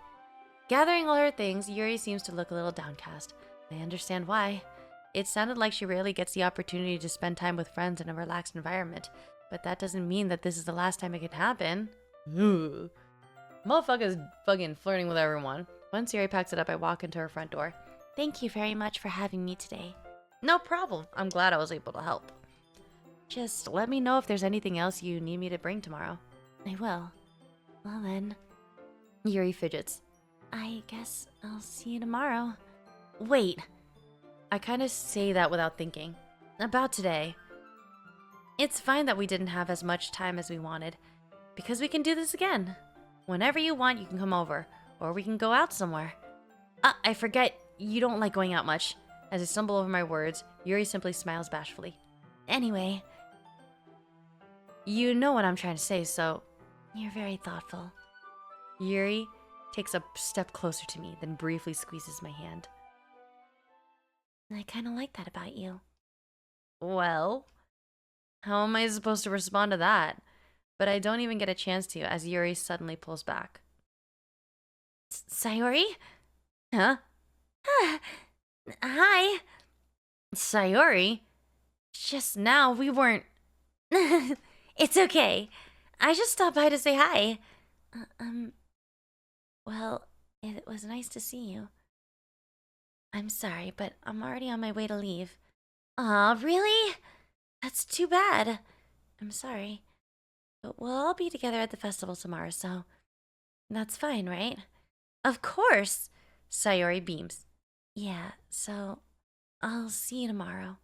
[SPEAKER 1] Gathering all her things, Yuri seems to look a little downcast. I understand why. It sounded like she rarely gets the opportunity to spend time with friends in a relaxed environment, but that doesn't mean that this is the last time it can happen. Ooh. Motherfucker's fucking flirting with everyone. Once Yuri packs it up, I walk into her front door.
[SPEAKER 2] Thank you very much for having me today.
[SPEAKER 1] No problem. I'm glad I was able to help. Just let me know if there's anything else you need me to bring tomorrow.
[SPEAKER 2] I will. Well then,
[SPEAKER 1] Yuri fidgets.
[SPEAKER 2] I guess I'll see you tomorrow.
[SPEAKER 1] Wait. I kind of say that without thinking. About today. It's fine that we didn't have as much time as we wanted, because we can do this again. Whenever you want, you can come over, or we can go out somewhere. I forget, you don't like going out much. As I stumble over my words, Yuri simply smiles bashfully.
[SPEAKER 2] Anyway,
[SPEAKER 1] you know what I'm trying to say, so...
[SPEAKER 2] You're very thoughtful.
[SPEAKER 1] Yuri takes a step closer to me, then briefly squeezes my hand.
[SPEAKER 2] I kind of like that about you.
[SPEAKER 1] Well, how am I supposed to respond to that? But I don't even get a chance to as Yuri suddenly pulls back.
[SPEAKER 2] Sayori?
[SPEAKER 1] Huh?
[SPEAKER 2] Hi.
[SPEAKER 1] Sayori? Just now, we weren't...
[SPEAKER 2] It's okay. I just stopped by to say hi. Well, it was nice to see you. I'm sorry, but I'm already on my way to leave. Aw, really? That's too bad. I'm sorry. But we'll all be together at the festival tomorrow, so that's fine, right? Of course! Sayori beams. Yeah, so I'll see you tomorrow.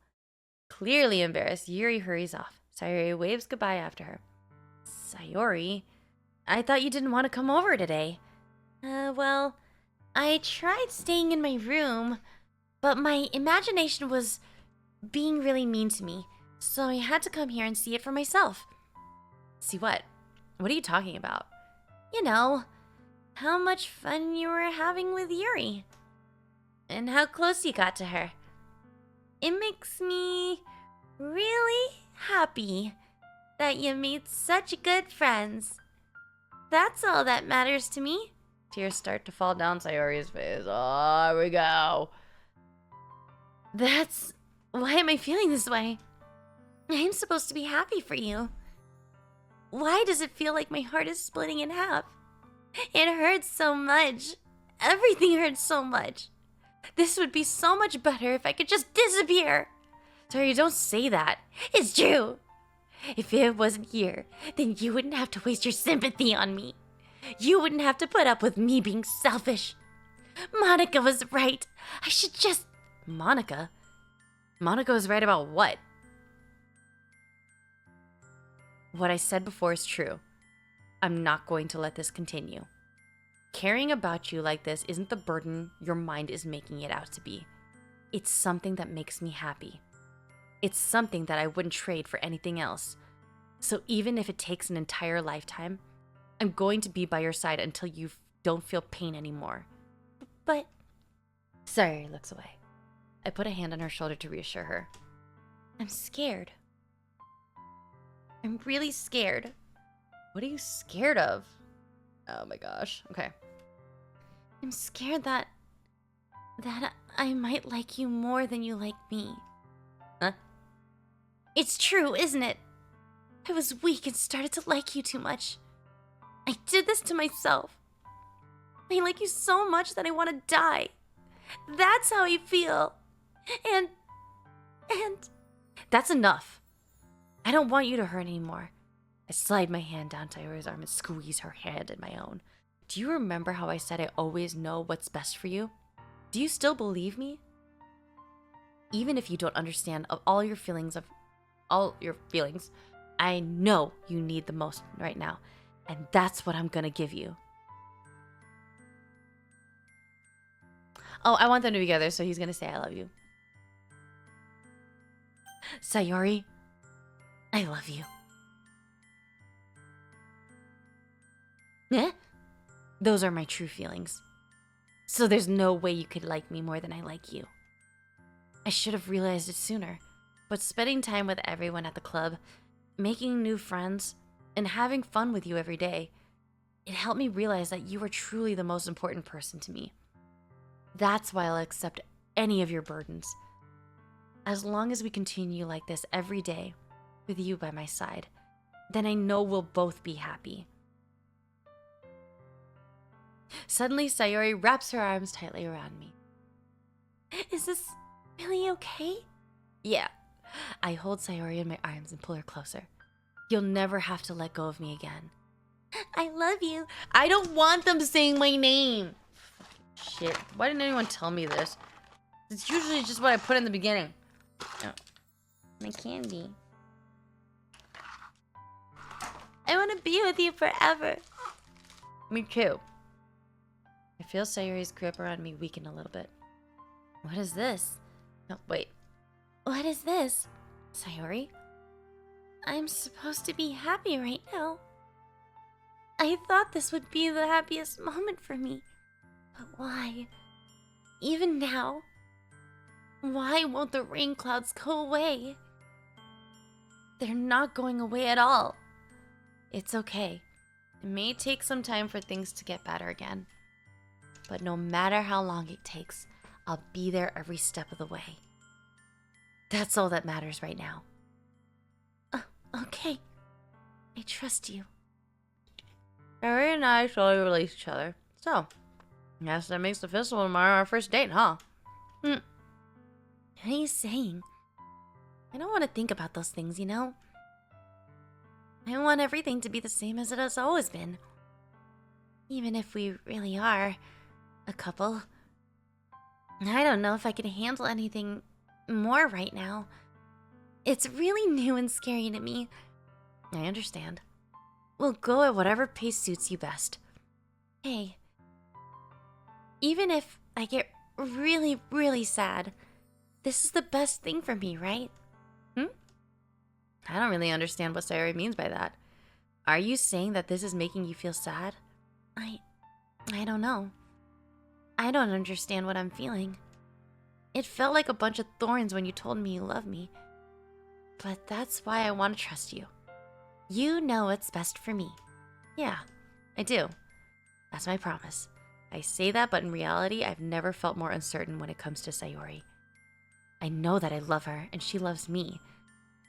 [SPEAKER 2] Clearly embarrassed, Yuri hurries off. Sayori waves goodbye after her. Sayori, I thought you didn't want to come over today. Well, I tried staying in my room, but my imagination was being really mean to me, so I had to come here and see it for myself.
[SPEAKER 1] See what? What are you talking about?
[SPEAKER 2] You know, how much fun you were having with Yuri, and how close you got to her. It makes me really happy that you made such good friends. That's all that matters to me.
[SPEAKER 1] Tears start to fall down Sayori's face. Oh, here we go.
[SPEAKER 2] Why am I feeling this way? I'm supposed to be happy for you. Why does it feel like my heart is splitting in half? It hurts so much. Everything hurts so much. This would be so much better if I could just disappear.
[SPEAKER 1] Sayori, don't say that.
[SPEAKER 2] It's true. If it wasn't here, then you wouldn't have to waste your sympathy on me. You wouldn't have to put up with me being selfish. Monica was right. I should just...
[SPEAKER 1] Monica? Monica was right about what? What I said before is true. I'm not going to let this continue. Caring about you like this isn't the burden your mind is making it out to be. It's something that makes me happy. It's something that I wouldn't trade for anything else. So even if it takes an entire lifetime, I'm going to be by your side until you don't feel pain anymore.
[SPEAKER 2] But...
[SPEAKER 1] Sayori looks away. I put a hand on her shoulder to reassure her.
[SPEAKER 2] I'm scared. I'm really scared.
[SPEAKER 1] What are you scared of? Oh my gosh. Okay.
[SPEAKER 2] I'm scared that I might like you more than you like me.
[SPEAKER 1] Huh?
[SPEAKER 2] It's true, isn't it? I was weak and started to like you too much. I did this to myself. I like you so much that I want to die. That's how I feel. And...
[SPEAKER 1] That's enough. I don't want you to hurt anymore. I slide my hand down Sayori's arm and squeeze her hand in my own. Do you remember how I said I always know what's best for you? Do you still believe me? Even if you don't understand all your feelings, I know you need the most right now. And that's what I'm gonna give you. Oh, I want them to be together, so he's gonna say I love you. Sayori, I love you.
[SPEAKER 2] Eh?
[SPEAKER 1] Those are my true feelings. So there's no way you could like me more than I like you. I should have realized it sooner, but spending time with everyone at the club, making new friends, and having fun with you every day, it helped me realize that you are truly the most important person to me. That's why I'll accept any of your burdens. As long as we continue like this every day, with you by my side, then I know we'll both be happy. Suddenly, Sayori wraps her arms tightly around me.
[SPEAKER 2] Is this really okay?
[SPEAKER 1] Yeah. I hold Sayori in my arms and pull her closer. You'll never have to let go of me again.
[SPEAKER 2] I love you.
[SPEAKER 1] I don't want them saying my name. Shit. Why didn't anyone tell me this? It's usually just what I put in the beginning. Oh.
[SPEAKER 2] My candy. I want to be with you forever.
[SPEAKER 1] Me too. I feel Sayori's grip around me weaken a little bit. What is this? No, wait.
[SPEAKER 2] What is this?
[SPEAKER 1] Sayori?
[SPEAKER 2] I'm supposed to be happy right now. I thought this would be the happiest moment for me. But why? Even now? Why won't the rain clouds go away?
[SPEAKER 1] They're not going away at all. It's okay. It may take some time for things to get better again. But no matter how long it takes, I'll be there every step of the way. That's all that matters right now.
[SPEAKER 2] Okay. I trust you.
[SPEAKER 1] Sayori and I slowly release each other. So, I guess that makes the festival tomorrow our first date, huh?
[SPEAKER 2] What are you saying? I don't want to think about those things, you know? I want everything to be the same as it has always been. Even if we really are a couple. I don't know if I can handle anything more right now. It's really new and scary to me.
[SPEAKER 1] I understand.
[SPEAKER 2] We'll go at whatever pace suits you best. Hey, even if I get really, really sad, this is the best thing for me, right?
[SPEAKER 1] I don't really understand what Sayori means by that. Are you saying that this is making you feel sad?
[SPEAKER 2] I don't know. I don't understand what I'm feeling. It felt like a bunch of thorns when you told me you love me. But that's why I want to trust you. You know what's best for me.
[SPEAKER 1] Yeah, I do.
[SPEAKER 2] That's my promise.
[SPEAKER 1] I say that, but in reality, I've never felt more uncertain when it comes to Sayori.
[SPEAKER 2] I know that I love her and she loves me,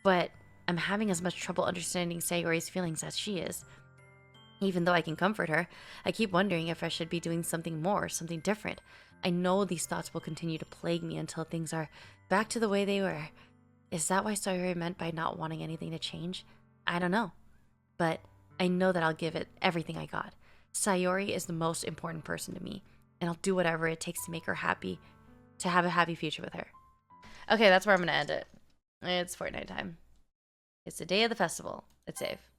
[SPEAKER 1] but I'm having as much trouble understanding Sayori's feelings as she is. Even though I can comfort her, I keep wondering if I should be doing something more, something different. I know these thoughts will continue to plague me until things are back to the way they were. Is that why Sayori meant by not wanting anything to change? I don't know. But I know that I'll give it everything I got. Sayori is the most important person to me, and I'll do whatever it takes to make her happy, to have a happy future with her. Okay, that's where I'm going to end it. It's Fortnite time. It's the day of the festival. It's safe.